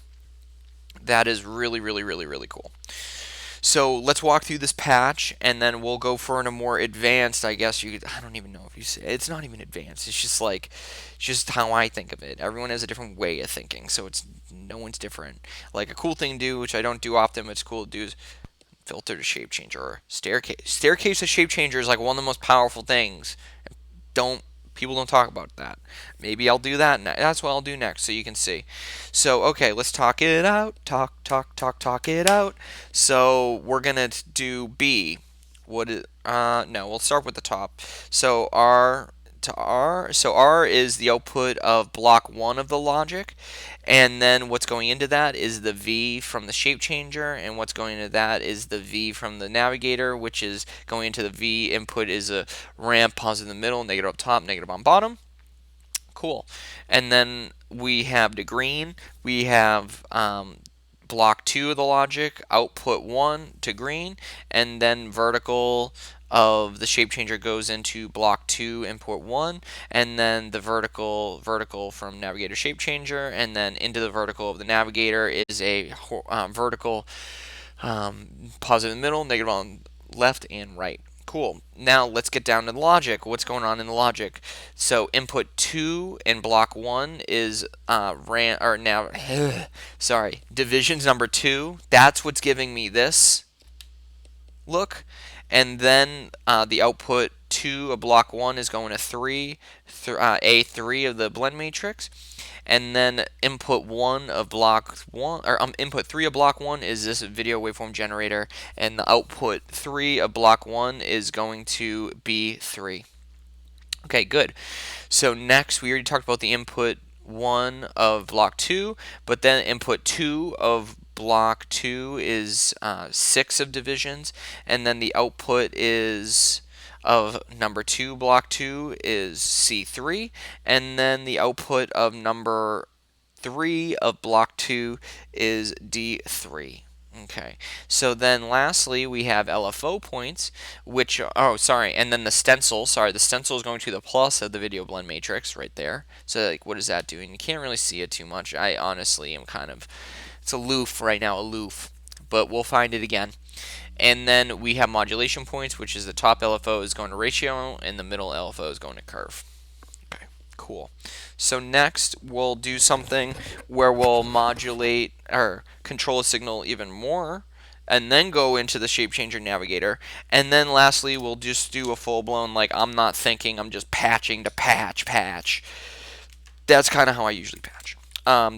That is really, really, really, really cool. So let's walk through this patch, and then we'll go for a more advanced, I guess I don't even know if you say it's not even advanced. It's just how I think of it. Everyone has a different way of thinking, so no one's different. Like a cool thing to do, which I don't do often, but it's cool to do, is filter to shape changer or staircase. Staircase to shape changer is like one of the most powerful things. People don't talk about that. Maybe I'll do that. That's what I'll do next, so you can see. So, okay, let's talk it out. Talk it out. So we're gonna do B. No, we'll start with the top. So R to R. So R is the output of block 1 of the logic, and then what's going into that is the V from the shape changer, and what's going into that is the V from the navigator, which is going into the V input is a ramp, positive in the middle, negative up top, negative on bottom. Cool. And then we have the green. We have block 2 of the logic, output 1 to green, and then vertical of the shape changer goes into block 2 input 1, and then the vertical from navigator shape changer, and then into the vertical of the navigator is a vertical positive in the middle, negative on left and right. Cool. Now let's get down to the logic. What's going on in the logic? So input 2 in block 1 is divisions number 2. That's what's giving me this look. And then the output 2 of block 1 is going to A3 of the blend matrix. And then input 1 of block 1, or input 3 of block 1 is this video waveform generator, and the output 3 of block 1 is going to be 3. Okay, good. So next, we already talked about the input 1 of block 2, but then input 2 of block 2 is 6 of divisions, and then the output is of number 2, block 2 is C3, and then the output of number 3 of block 2 is D3. Okay, so then lastly we have LFO points, which, oh sorry, and then the stencil, the stencil is going to the plus of the video blend matrix right there. So like, what is that doing? You can't really see it too much. I honestly am kind of, it's aloof right now, aloof, but we'll find it again. And then we have modulation points, which is the top LFO is going to ratio, and the middle LFO is going to curve. Okay, cool. So next we'll do something where we'll modulate or control a signal even more, and then go into the shape changer navigator, and then lastly we'll just do a full-blown, like, I'm not thinking, I'm just patching to patch. That's kind of how I usually patch.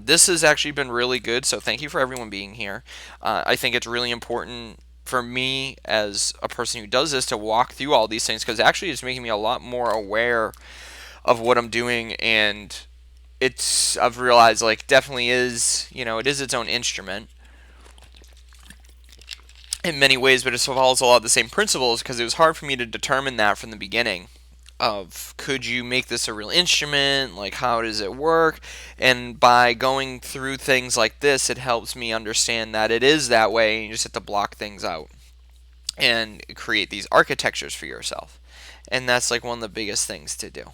This has actually been really good, so thank you for everyone being here. I think it's really important for me as a person who does this to walk through all these things, because actually it's making me a lot more aware of what I'm doing, and I've realized, like, definitely is, it is its own instrument in many ways, but it follows a lot of the same principles, because it was hard for me to determine that from the beginning of, could you make this a real instrument, like, how does it work? And by going through things like this, it helps me understand that it is that way, and you just have to block things out and create these architectures for yourself. And that's like one of the biggest things to do.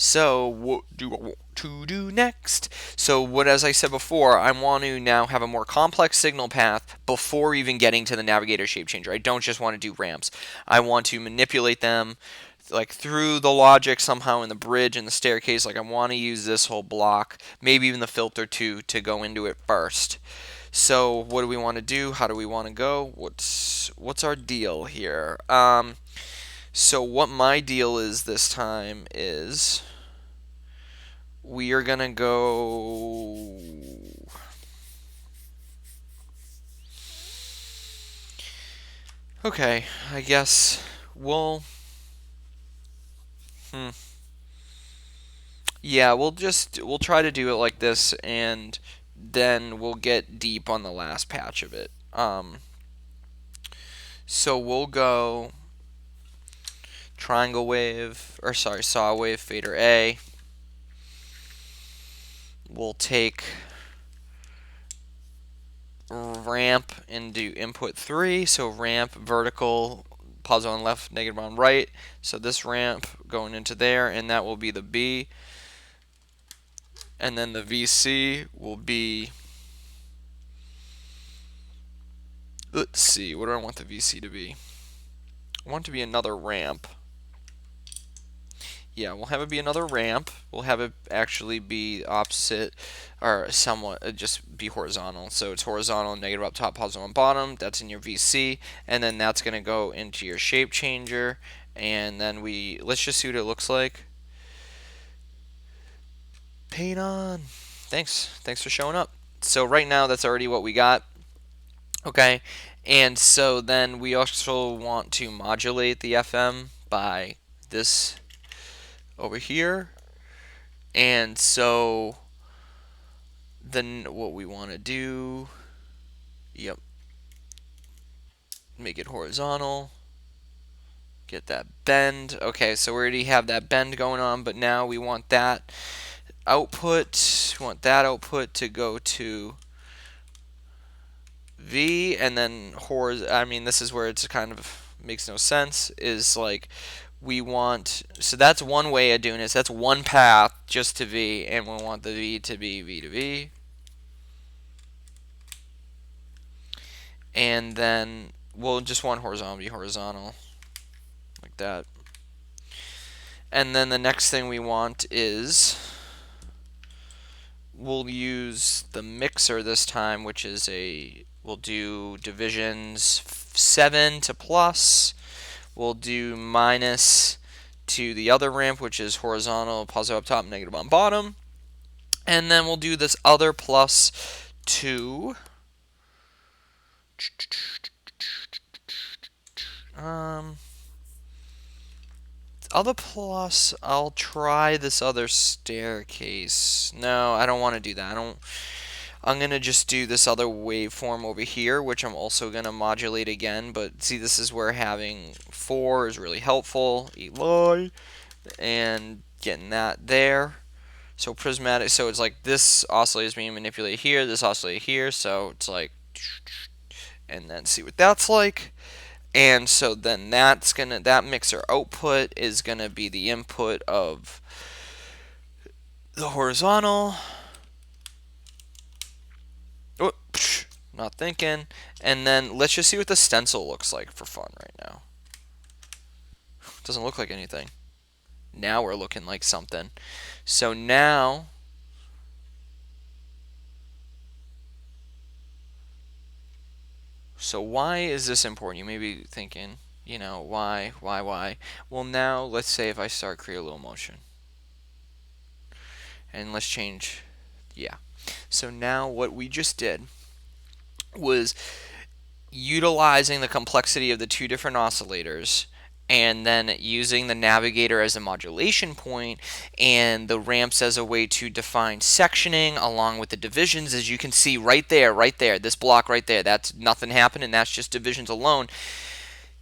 So what do I want to do next? So as I said before, I want to now have a more complex signal path before even getting to the navigator shape changer. I don't just want to do ramps. I want to manipulate them like through the logic somehow in the bridge and the staircase. Like, I want to use this whole block, maybe even the filter too, to go into it first. So what do we want to do? How do we want to go? What's our deal here? So what my deal is this time is we are gonna go. Okay, I guess we'll. Yeah, we'll try to do it like this, and then we'll get deep on the last patch of it. So we'll go triangle wave, or sorry, saw wave, fader A. We'll take ramp and do input 3. So ramp vertical, positive on left, negative on right. So this ramp going into there, and that will be the B. And then the VC will be, let's see, what do I want the VC to be? I want it to be another ramp. Yeah, we'll have it be another ramp. We'll have it actually be opposite, or somewhat, just be horizontal. So it's horizontal, negative up top, positive on bottom. That's in your VC, and then that's going to go into your shape changer. And then let's just see what it looks like. Paint on. Thanks for showing up. So right now that's already what we got. Okay, and so then we also want to modulate the FM by this over here. And so then what we want to do, yep, make it horizontal, get that bend. Okay, so we already have that bend going on, but now we want that output, to go to V, and then I mean, this is where it's kind of makes no sense, is like, we want, so that's one way of doing this. That's one path just to V, and we want the V to be V to V. And then we'll just want horizontal to be horizontal, like that. And then the next thing we want is, we'll use the mixer this time, which is we'll do divisions 7 to plus. We'll do minus to the other ramp, which is horizontal, positive up top, negative on bottom. And then we'll do this other plus to other plus, I'll try this other staircase. No, I don't want to do that. I'm going to just do this other waveform over here, which I'm also going to modulate again. But see, this is where having 4 is really helpful. Eli. And getting that there. So prismatic, so it's like this oscillator is being manipulated here, this oscillator here, so it's like and then see what that's like. And so then that mixer output is gonna be the input of the horizontal. Oh, not thinking. And then let's just see what the stencil looks like for fun right now. Doesn't look like anything. Now we're looking like something. So now so why is this important? You may be thinking, you know, why? Well, now let's say if I start create a little motion. And let's change, yeah. So now what we just did was utilizing the complexity of the two different oscillators and then using the navigator as a modulation point and the ramps as a way to define sectioning along with the divisions. As you can see right there, this block right there, that's nothing happening, that's just divisions alone.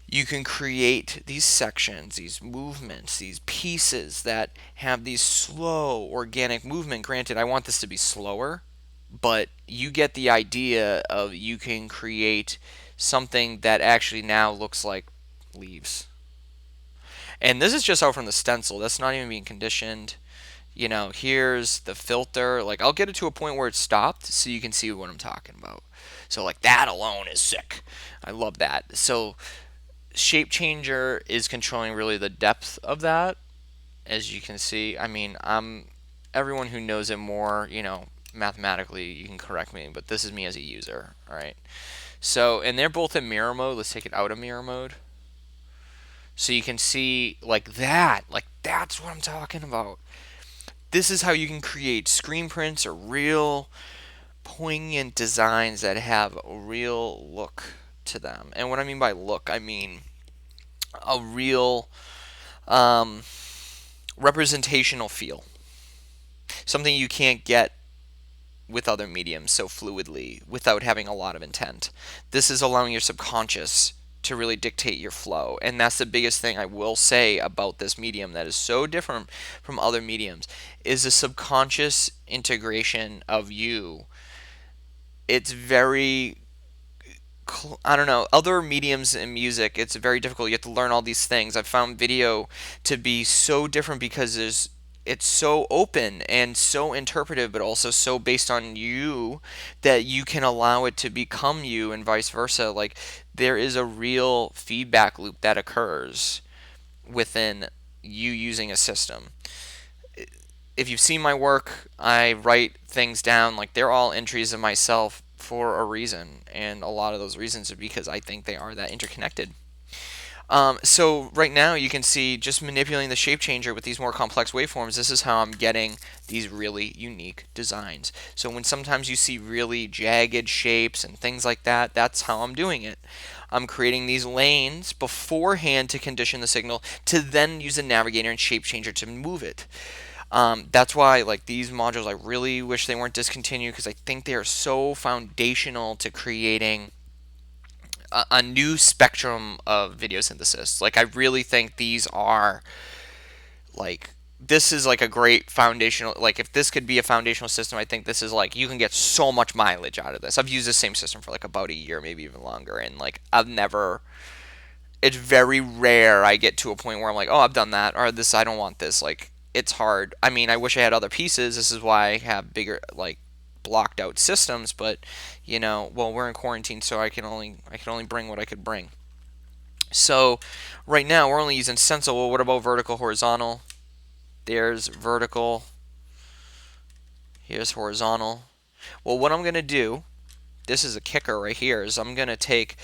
You can create these sections, these movements, these pieces that have these slow organic movement. Granted, I want this to be slower, but you get the idea of you can create something that actually now looks like leaves. And this is just out from the stencil. That's not even being conditioned. You know, here's the filter. Like, I'll get it to a point where it stopped so you can see what I'm talking about. So, like, that alone is sick. I love that. So, shape changer is controlling really the depth of that. As you can see, I mean, everyone who knows it more, you know, mathematically, you can correct me, but this is me as a user, all right? So, and they're both in mirror mode. Let's take it out of mirror mode. So you can see like that's what I'm talking about. This is how you can create screen prints or real poignant designs that have a real look to them. And what I mean by look, I mean a real representational feel. Something you can't get with other mediums so fluidly without having a lot of intent. This is allowing your subconscious to really dictate your flow, and that's the biggest thing I will say about this medium that is so different from other mediums is the subconscious integration of you. It's very, I don't know, other mediums in music, it's very difficult. You have to learn all these things. I've found video to be so different because it's so open and so interpretive, but also so based on you that you can allow it to become you and vice versa. Like, there is a real feedback loop that occurs within you using a system. If you've seen my work, I write things down, like they're all entries of myself for a reason, and a lot of those reasons are because I think they are that interconnected. So right now you can see just manipulating the shape changer with these more complex waveforms, this is how I'm getting these really unique designs. So when sometimes you see really jagged shapes and things like that, that's how I'm doing it. I'm creating these lanes beforehand to condition the signal to then use the navigator and shape changer to move it. That's why, like, these modules, I really wish they weren't discontinued because I think they are so foundational to creating a new spectrum of video synthesis. Like, I really think these are, like, this is like a great foundational, like, if this could be a foundational system, I think this is like, you can get so much mileage out of this. I've used the same system for like about a year, maybe even longer, and like, it's very rare I get to a point where I'm like, oh, I've done that, or this, I don't want this. Like, it's hard. I mean, I wish I had other pieces. This is why I have bigger, like, blocked out systems, but you know, well, we're in quarantine, so I can only bring what I could bring. So right now we're only using stencil. Well, what about vertical, horizontal? There's vertical, here's horizontal. Well, what I'm gonna do, this is a kicker right here, is I'm gonna take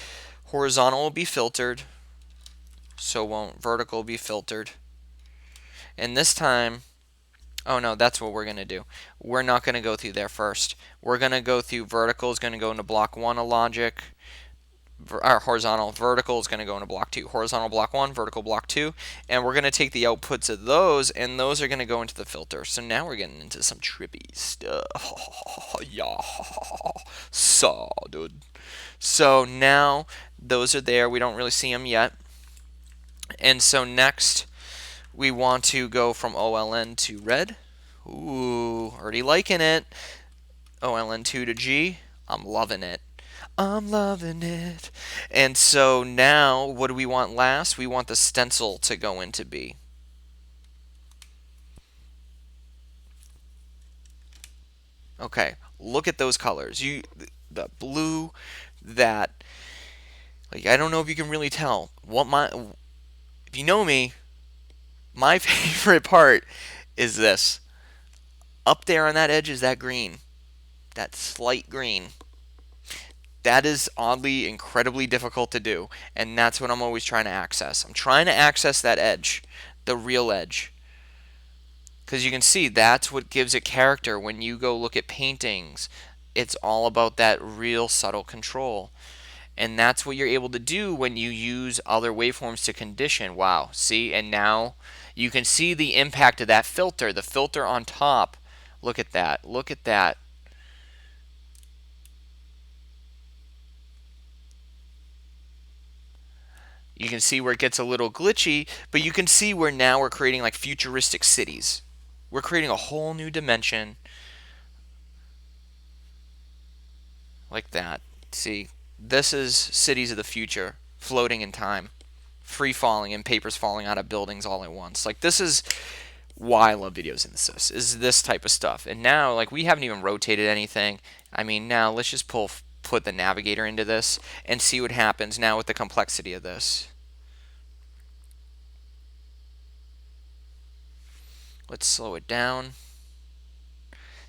horizontal will be filtered, so won't vertical be filtered, and this time, oh no, that's what we're going to do. We're not going to go through there first. We're going to go through vertical is going to go into block 1 of logic. Horizontal vertical is going to go into block 2. Horizontal block 1, vertical block 2. And we're going to take the outputs of those, and those are going to go into the filter. So now we're getting into some trippy stuff. Yeah. So, dude. So now those are there. We don't really see them yet. And so next, we want to go from OLN to red. Ooh, already liking it. OLN2 to G. I'm loving it. I'm loving it. And so now, what do we want last? We want the stencil to go into B. Okay, look at those colors. The blue, that, like, I don't know if you can really tell. If you know me, my favorite part is this. Up there on that edge is that green, that slight green. That is oddly incredibly difficult to do, and that's what I'm always trying to access. I'm trying to access that edge, the real edge. Because you can see that's what gives it character. When you go look at paintings, it's all about that real subtle control. And that's what you're able to do when you use other waveforms to condition. Wow, see? And now you can see the impact of that filter, the filter on top. Look at that. Look at that. You can see where it gets a little glitchy, but you can see where now we're creating like futuristic cities. We're creating a whole new dimension like that. See, this is cities of the future floating in time, free falling, and papers falling out of buildings all at once. Like, this is why I love video synthesis, is this type of stuff. And now, like, we haven't even rotated anything. I mean, now let's just put the navigator into this and see what happens now with the complexity of this. Let's slow it down.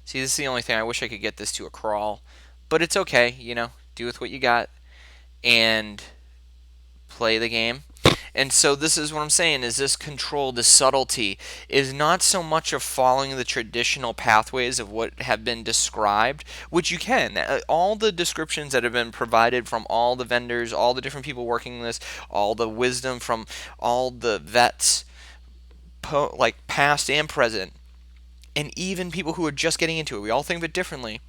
See, this is the only thing. I wish I could get this to a crawl, but it's okay, you know, do with what you got and play the game. And so this is what I'm saying, is this control, this subtlety, is not so much of following the traditional pathways of what have been described, which you can. All the descriptions that have been provided from all the vendors, all the different people working this, all the wisdom from all the vets, like past and present, and even people who are just getting into it, we all think of it differently.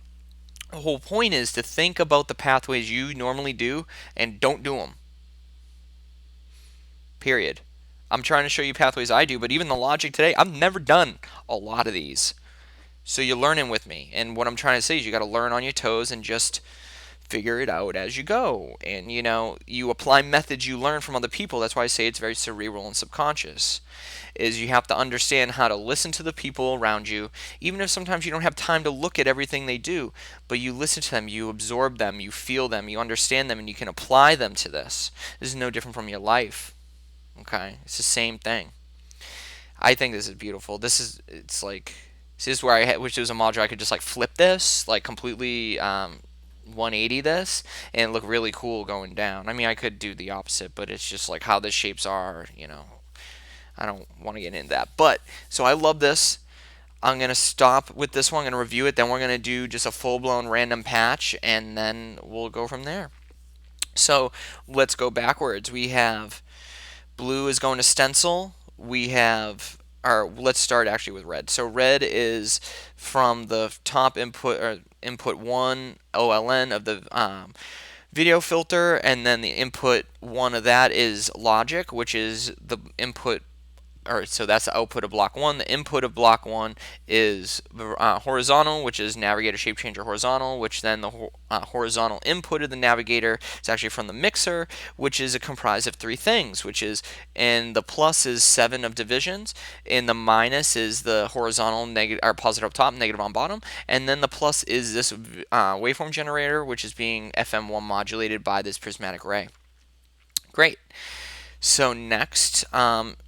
The whole point is to think about the pathways you normally do and don't do them. Period. I'm trying to show you pathways I do, but even the logic today, I've never done a lot of these. So you're learning with me. And what I'm trying to say is you got to learn on your toes and just figure it out as you go. And, you know, you apply methods you learn from other people. That's why I say it's very cerebral and subconscious. Is you have to understand how to listen to the people around you, even if sometimes you don't have time to look at everything they do, but you listen to them, you absorb them, you feel them, you understand them, and you can apply them to this. This is no different from your life. Okay? It's the same thing. I think this is beautiful. It's like, see, this is where I wish there was a module I could just like flip this, like completely 180 this, and look really cool going down. I mean, I could do the opposite, but it's just like how the shapes are, you know. I don't want to get into that. But, so I love this. I'm going to stop with this one. I'm going to review it. Then we're going to do just a full-blown random patch, and then we'll go from there. So, let's go backwards. We have blue is going to stencil. We have, or let's start actually with red. So, red is from the top input, or input 1 OLN of the video filter, and then the input 1 of that is logic, which is the input. Alright, so that's the output of block 1. The input of block 1 is horizontal, which is navigator shape changer horizontal, which then the horizontal input of the navigator is actually from the mixer, which is comprised of 3 things, which is, and the plus is 7 of divisions, and the minus is the horizontal negative or positive up top, negative on bottom, and then the plus is this waveform generator, which is being FM1 modulated by this prismatic ray. Great. So next,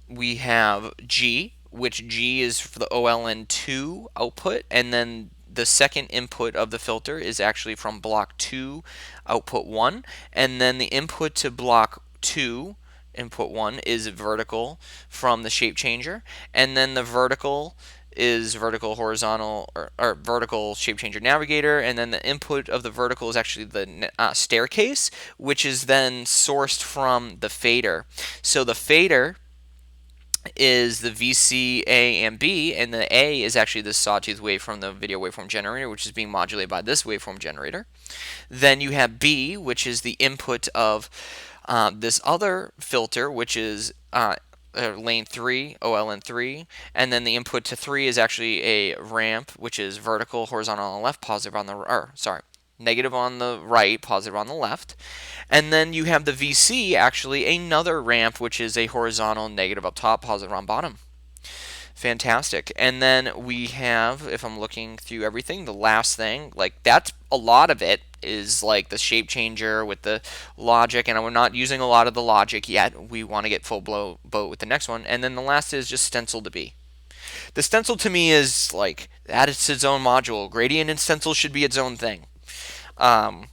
we have G, which G is for the OLN2 output, and then the second input of the filter is actually from block 2, output 1, and then the input to block 2, input 1, is vertical from the shape changer, and then the vertical is vertical horizontal or vertical shape changer navigator, and then the input of the vertical is actually the staircase, which is then sourced from the fader. So the fader is the VC A and B, and the A is actually the sawtooth wave from the video waveform generator, which is being modulated by this waveform generator. Then you have B, which is the input of this other filter, which is lane 3, OLN3, and then the input to 3 is actually a ramp, which is vertical, horizontal on the left, positive on the, or sorry, negative on the right, positive on the left. And then you have the VC, actually another ramp, which is a horizontal, negative up top, positive on bottom. Fantastic. And then we have, if I'm looking through everything, the last thing, like that's a lot of it is like the shape changer with the logic, and we're not using a lot of the logic yet. We want to get full boat with the next one. And then the last is just stencil to be. The stencil to me is like that is its own module. Gradient and stencil should be its own thing. Um,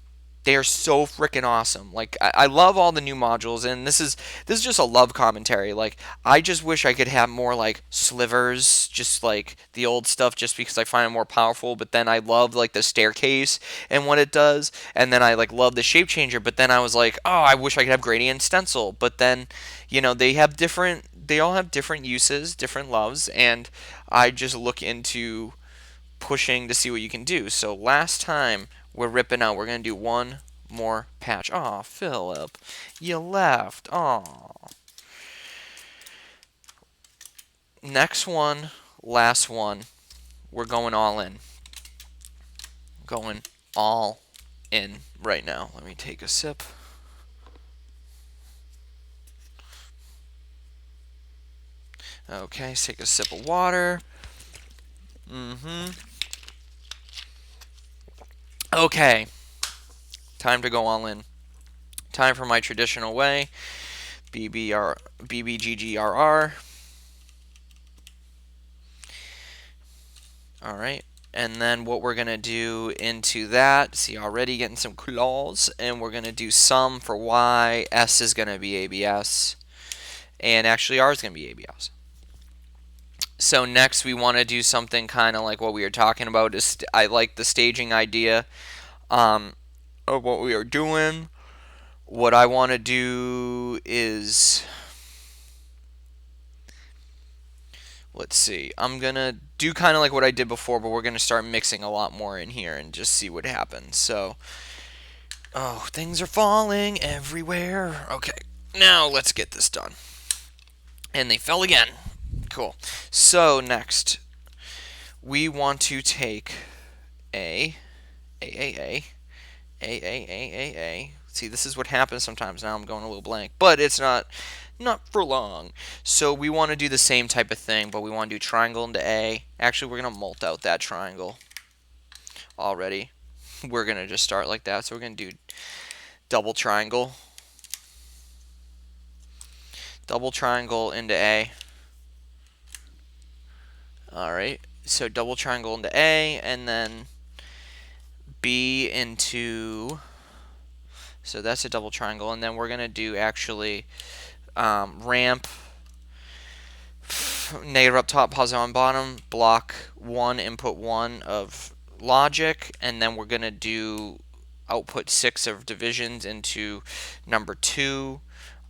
they are so freaking awesome. Like I love all the new modules, and this is just a love commentary. Like I just wish I could have more like slivers, just like the old stuff, just because I find it more powerful. But then I love like the staircase and what it does, and then I like love the shape changer. But then I was like, oh, I wish I could have gradient stencil. But then, they have different. They all have different uses, different loves, and I just look into pushing to see what you can do. So last time we're ripping out, we're going to do one more patch. Aw, Philip, you left. Aw. Next one, last one, we're going all in. Going all in right now. Let me take a sip. Okay, take a sip of water. Okay, time to go all in. Time for my traditional way. BBGGRR. Alright, and then what we're going to do into that, see already getting some claws, and we're going to do sum for Y, S is going to be ABS, and actually R is going to be ABS. So next we want to do something kind of like what we were talking about. I like the staging idea of what we are doing. What I want to do is, let's see, I'm going to do kind of like what I did before, but we're going to start mixing a lot more in here and just see what happens. So, oh, things are falling everywhere. Okay, now let's get this done. And they fell again. Cool. So next, we want to take A. See, this is what happens sometimes. Now I'm going a little blank, but it's not for long. So we want to do the same type of thing, but we want to do triangle into A. Actually, we're going to mult out that triangle already. We're going to just start like that. So we're going to do double triangle into A. Alright, so double triangle into A, and then B into, so that's a double triangle, and then we're going to do actually ramp, negative up top, positive on bottom, block 1, input 1 of logic, and then we're going to do output 6 of divisions into number 2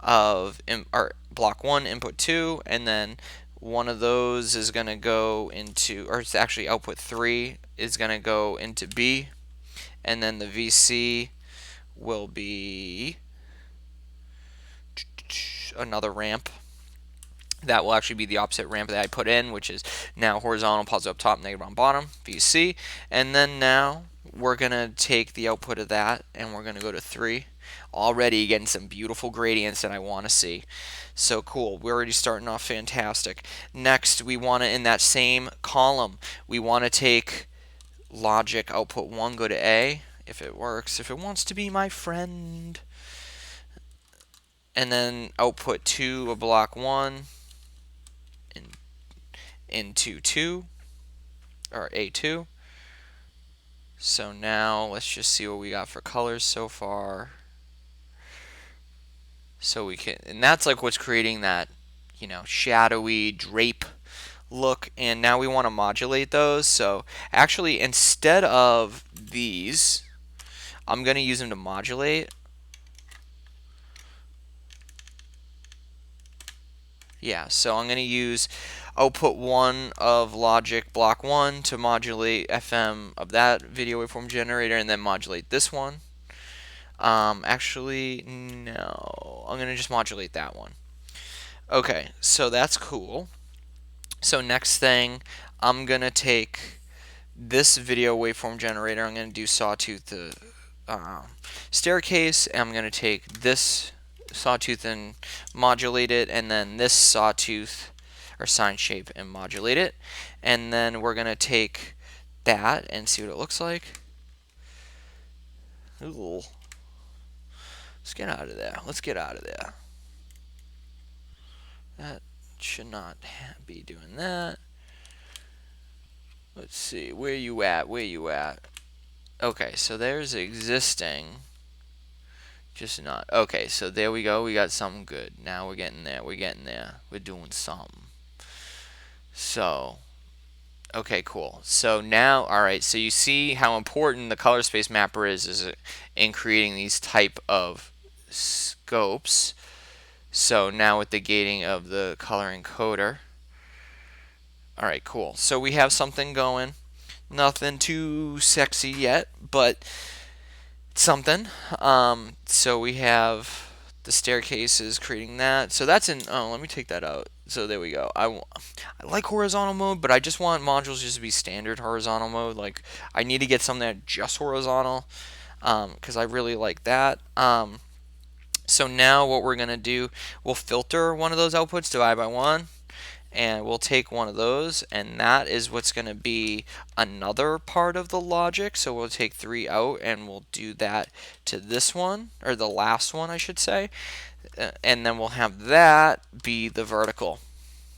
of, or block 1, input 2, and then one of those is going to go into, or it's actually output 3 is going to go into B, and then the VC will be another ramp. That will actually be the opposite ramp that I put in, which is now horizontal, positive up top, negative on bottom, VC. And then now we're going to take the output of that, and we're going to go to 3. Already getting some beautiful gradients that I want to see. So cool. We're already starting off fantastic. Next, we want to, in that same column, we want to take logic output 1, go to A, if it works, if it wants to be my friend. And then output 2 of block 1 into 2, or A2. So now let's just see what we got for colors so far. So we can, and that's like what's creating that, shadowy drape look. And now we want to modulate those. So actually, instead of these, I'm going to use them to modulate. Yeah, so I'm going to use output 1 of logic block 1 to modulate FM of that video waveform generator, and then modulate this one. Actually, no. I'm going to just modulate that one. Okay, so that's cool. So next thing, I'm going to take this video waveform generator, I'm going to do sawtooth to staircase, and I'm going to take this sawtooth and modulate it, and then this sawtooth or sine shape and modulate it, and then we're going to take that and see what it looks like. Ooh. Let's get out of there. Let's get out of there. That should not be doing that. Let's see. Where you at? Where you at? Okay, so there's existing. Just not. Okay, so there we go. We got something good. Now we're getting there. We're getting there. We're doing something. So, okay, cool. So now, all right, so you see how important the color space mapper is in creating these type of scopes. So now with the gating of the color encoder. All right, cool. So we have something going. Nothing too sexy yet, but something. So we have the staircases creating that. So that's in, oh, let me take that out. So there we go. I like horizontal mode, but I just want modules just to be standard horizontal mode. Like, I need to get something that's just horizontal, because I really like that. So now what we're going to do, we'll filter one of those outputs, divide by 1, and we'll take one of those, and that is what's going to be another part of the logic. So we'll take 3 out, and we'll do that to this one, or the last one, I should say, and then we'll have that be the vertical.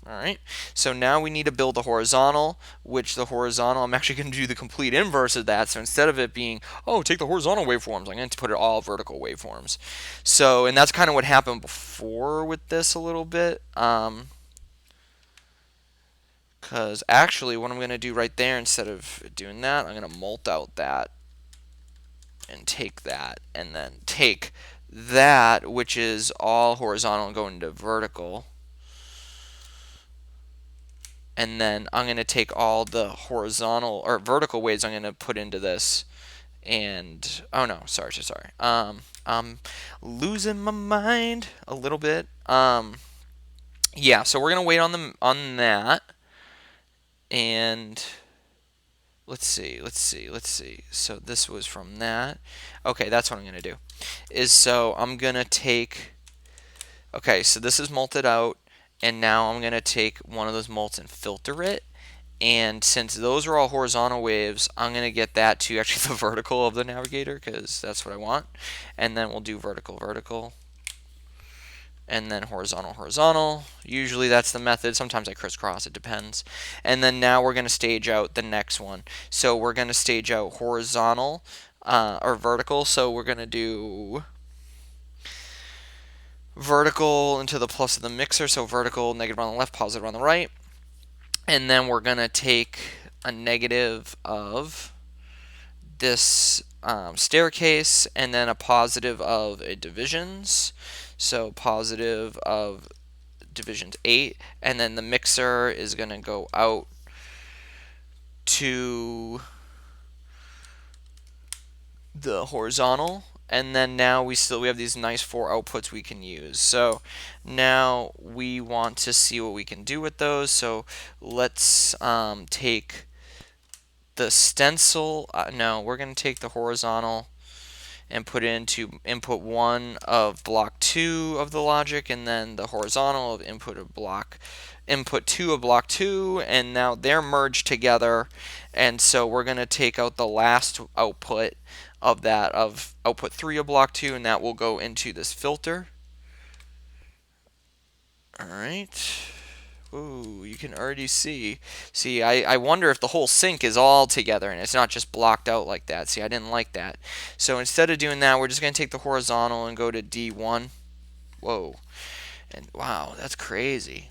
Alright, so now we need to build a horizontal, which the horizontal, I'm actually going to do the complete inverse of that. So instead of it being, oh, take the horizontal waveforms, I'm going to put it all vertical waveforms. So, and that's kind of what happened before with this a little bit. Because actually what I'm going to do right there, instead of doing that, I'm going to mult out that and take that, and then take that, which is all horizontal, and go into vertical. And then I'm going to take all the horizontal or vertical waves I'm going to put into this. And, oh no, sorry. I'm losing my mind a little bit. Yeah, so we're going to wait on that. And let's see. So this was from that. Okay, that's what I'm going to do. So I'm going to take, okay, so this is multed out. And now I'm going to take one of those mults and filter it. And since those are all horizontal waves, I'm going to get that to actually the vertical of the navigator, because that's what I want. And then we'll do vertical. And then horizontal. Usually that's the method. Sometimes I crisscross, it depends. And then now we're going to stage out the next one. So we're going to stage out horizontal or vertical. So we're going to do vertical into the plus of the mixer, so vertical, negative on the left, positive on the right. And then we're going to take a negative of this staircase, and then a positive of a divisions. So positive of divisions 8, and then the mixer is going to go out to the horizontal. And then now we have these nice 4 outputs we can use. So now we want to see what we can do with those. So let's take the stencil. No, we're going to take the horizontal and put it into input 1 of block 2 of the logic, and then the horizontal of input 2 of block 2, and now they're merged together. And so we're going to take out the last output of that, of output 3 of block 2, and that will go into this filter. Alright. Ooh, you can already see. See, I wonder if the whole sync is all together and it's not just blocked out like that. See, I didn't like that. So instead of doing that, we're just going to take the horizontal and go to D1. Whoa. And wow, that's crazy.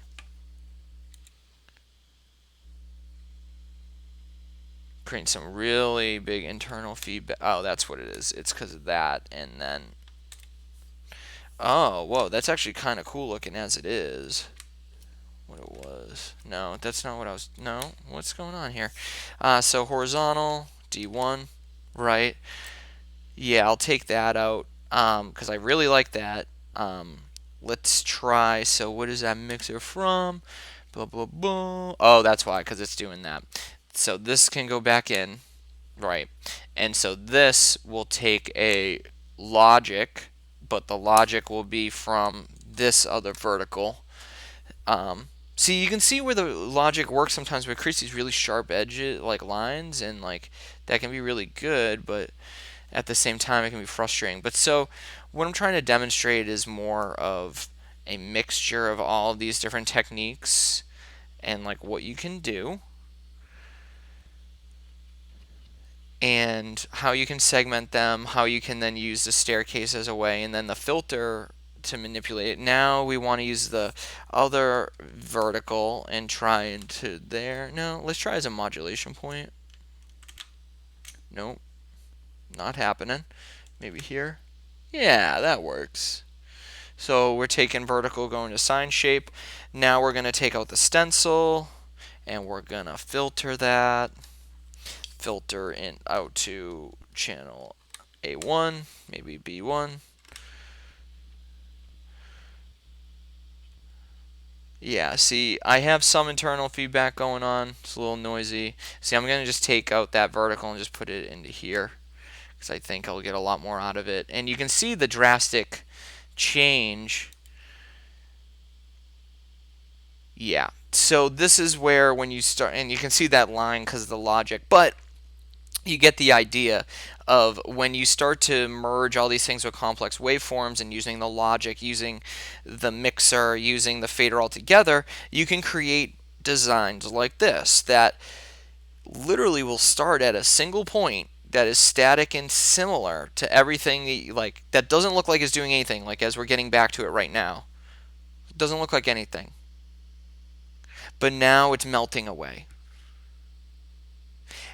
Creating some really big internal feedback. Oh, that's what it is. It's because of that. And then, oh, whoa, that's actually kind of cool looking as it is. What it was. No, that's not what I was. No, what's going on here? So horizontal, D1, right? Yeah, I'll take that out because I really like that. Let's try. So what is that mixer from? Blah, blah, blah. Oh, that's why, because it's doing that. So this can go back in, right? And so this will take a logic, but the logic will be from this other vertical. See, you can see where the logic works sometimes. We create these really sharp edges, like lines, and like that can be really good, but at the same time it can be frustrating. But so what I'm trying to demonstrate is more of a mixture of all of these different techniques and like what you can do and how you can segment them, how you can then use the staircase as a way, and then the filter to manipulate it. Now we want to use the other vertical and try into there. No, let's try as a modulation point. Nope, not happening. Maybe here. Yeah, that works. So we're taking vertical, going to sine shape. Now we're going to take out the stencil and we're going to filter that. Filter in out to channel A1, maybe B1. Yeah, see, I have some internal feedback going on. It's a little noisy. See, I'm going to just take out that vertical and just put it into here because I think I'll get a lot more out of it. And you can see the drastic change. Yeah, so this is where when you start, and you can see that line because of the logic, but you get the idea of when you start to merge all these things with complex waveforms and using the logic, using the mixer, using the fader all together, you can create designs like this that literally will start at a single point that is static and similar to everything like that doesn't look like it's doing anything, like as we're getting back to it right now. It doesn't look like anything. But now it's melting away.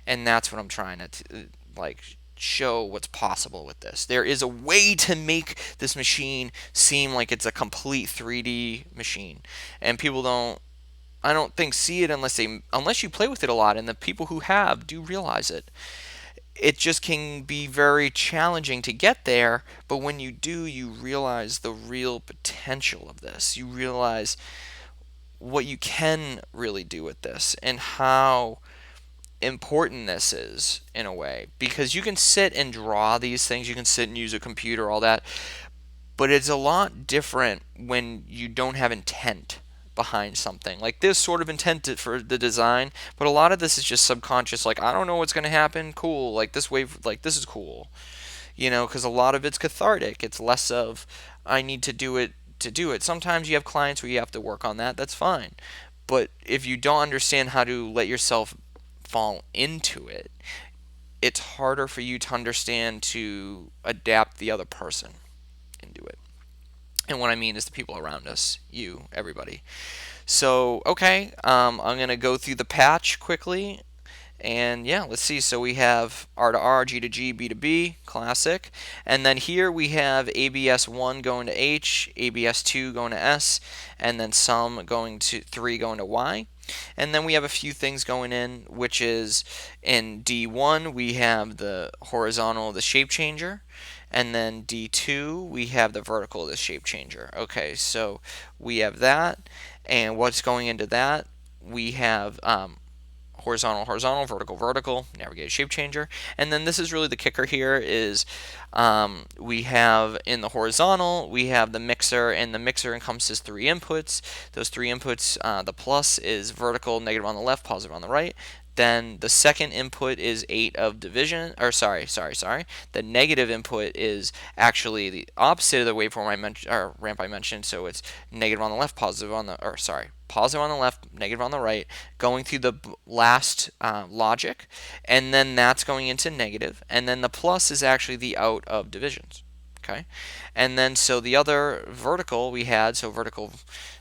And that's what I'm trying to like show what's possible with this. There is a way to make this machine seem like it's a complete 3D machine, and people don't, I don't think, see it unless you play with it a lot, and the people who have do realize it. It just can be very challenging to get there, but when you do, you realize the real potential of this. You realize what you can really do with this and how important this is in a way, because you can sit and draw these things, you can sit and use a computer, all that, but it's a lot different when you don't have intent behind something. Like this sort of intent for the design, but a lot of this is just subconscious, like I don't know what's going to happen, cool, like this wave, like this is cool, because a lot of it's cathartic. It's less of I need to do it to do it. Sometimes you have clients where you have to work on that, that's fine, but if you don't understand how to let yourself fall into it, it's harder for you to understand to adapt the other person into it. And what I mean is the people around us, you, everybody. So, okay, I'm going to go through the patch quickly. And yeah, let's see. So we have R to R, G to G, B to B, classic. And then here we have ABS1 going to H, ABS2 going to S, and then some going to 3 going to Y. And then we have a few things going in, which is in D1 we have the horizontal, the shape changer, and then D2 we have the vertical, the shape changer. Okay, so we have that, and what's going into that? We have horizontal, horizontal, vertical, vertical, navigated shape changer. And then this is really the kicker here is we have in the horizontal, we have the mixer, and the mixer encompasses 3 inputs. Those 3 inputs, the plus is vertical, negative on the left, positive on the right. Then the second input is 8 of division, or sorry. The negative input is actually the opposite of the waveform I mentioned, or ramp I mentioned. So it's negative on the left, positive on the, positive on the left, negative on the right, going through the last logic, and then that's going into negative, and then the plus is actually the out of divisions. Okay, and then so the other vertical we had, so vertical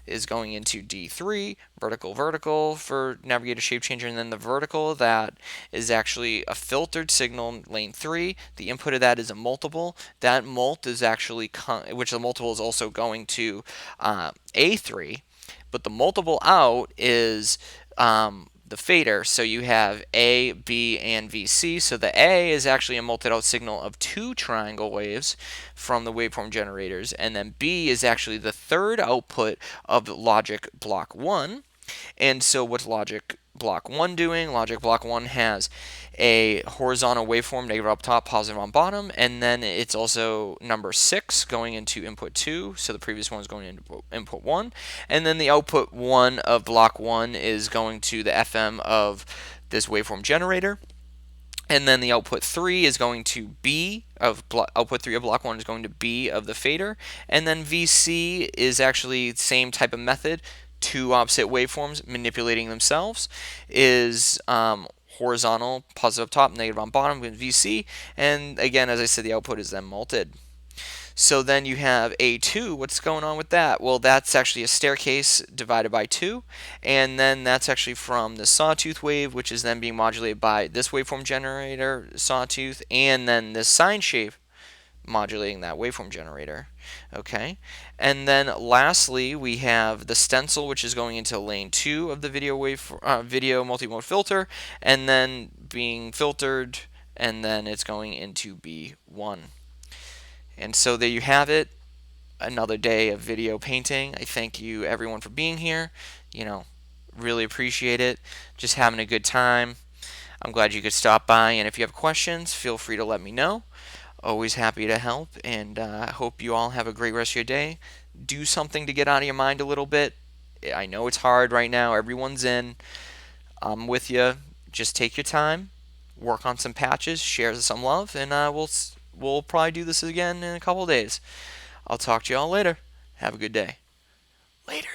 is going into D3, vertical, vertical for navigator shape changer, and then the vertical that is actually a filtered signal lane 3. The input of that is a multiple. That mult is actually, which the multiple is also going to A3, but the multiple out is the fader, so you have A, B, and VC. So the A is actually a multed out signal of 2 triangle waves from the waveform generators, and then B is actually the third output of logic block 1. And so what's logic block 1 doing? Logic block 1 has a horizontal waveform, negative up top, positive on bottom, and then it's also number 6 going into input 2, so the previous one is going into input 1, and then the output 1 of block 1 is going to the FM of this waveform generator. And then the output 3 is going to B of output 3 of block 1 is going to B of the fader. And then VC is actually the same type of method. Two opposite waveforms manipulating themselves is horizontal, positive up top, negative on bottom with VC. And again, as I said, the output is then multed. So then you have A2. What's going on with that? Well, that's actually a staircase divided by 2. And then that's actually from the sawtooth wave, which is then being modulated by this waveform generator, sawtooth, and then this sine shape modulating that waveform generator. Okay. And then lastly, we have the stencil, which is going into lane 2 of the video multimode filter, and then being filtered, and then it's going into B1. And so there you have it, another day of video painting. I thank you everyone for being here. Really appreciate it. Just having a good time. I'm glad you could stop by, and if you have questions, feel free to let me know. Always happy to help, and I hope you all have a great rest of your day. Do something to get out of your mind a little bit. I know it's hard right now. Everyone's in. I'm with you. Just take your time, work on some patches, share some love, and we'll probably do this again in a couple of days. I'll talk to you all later. Have a good day. Later.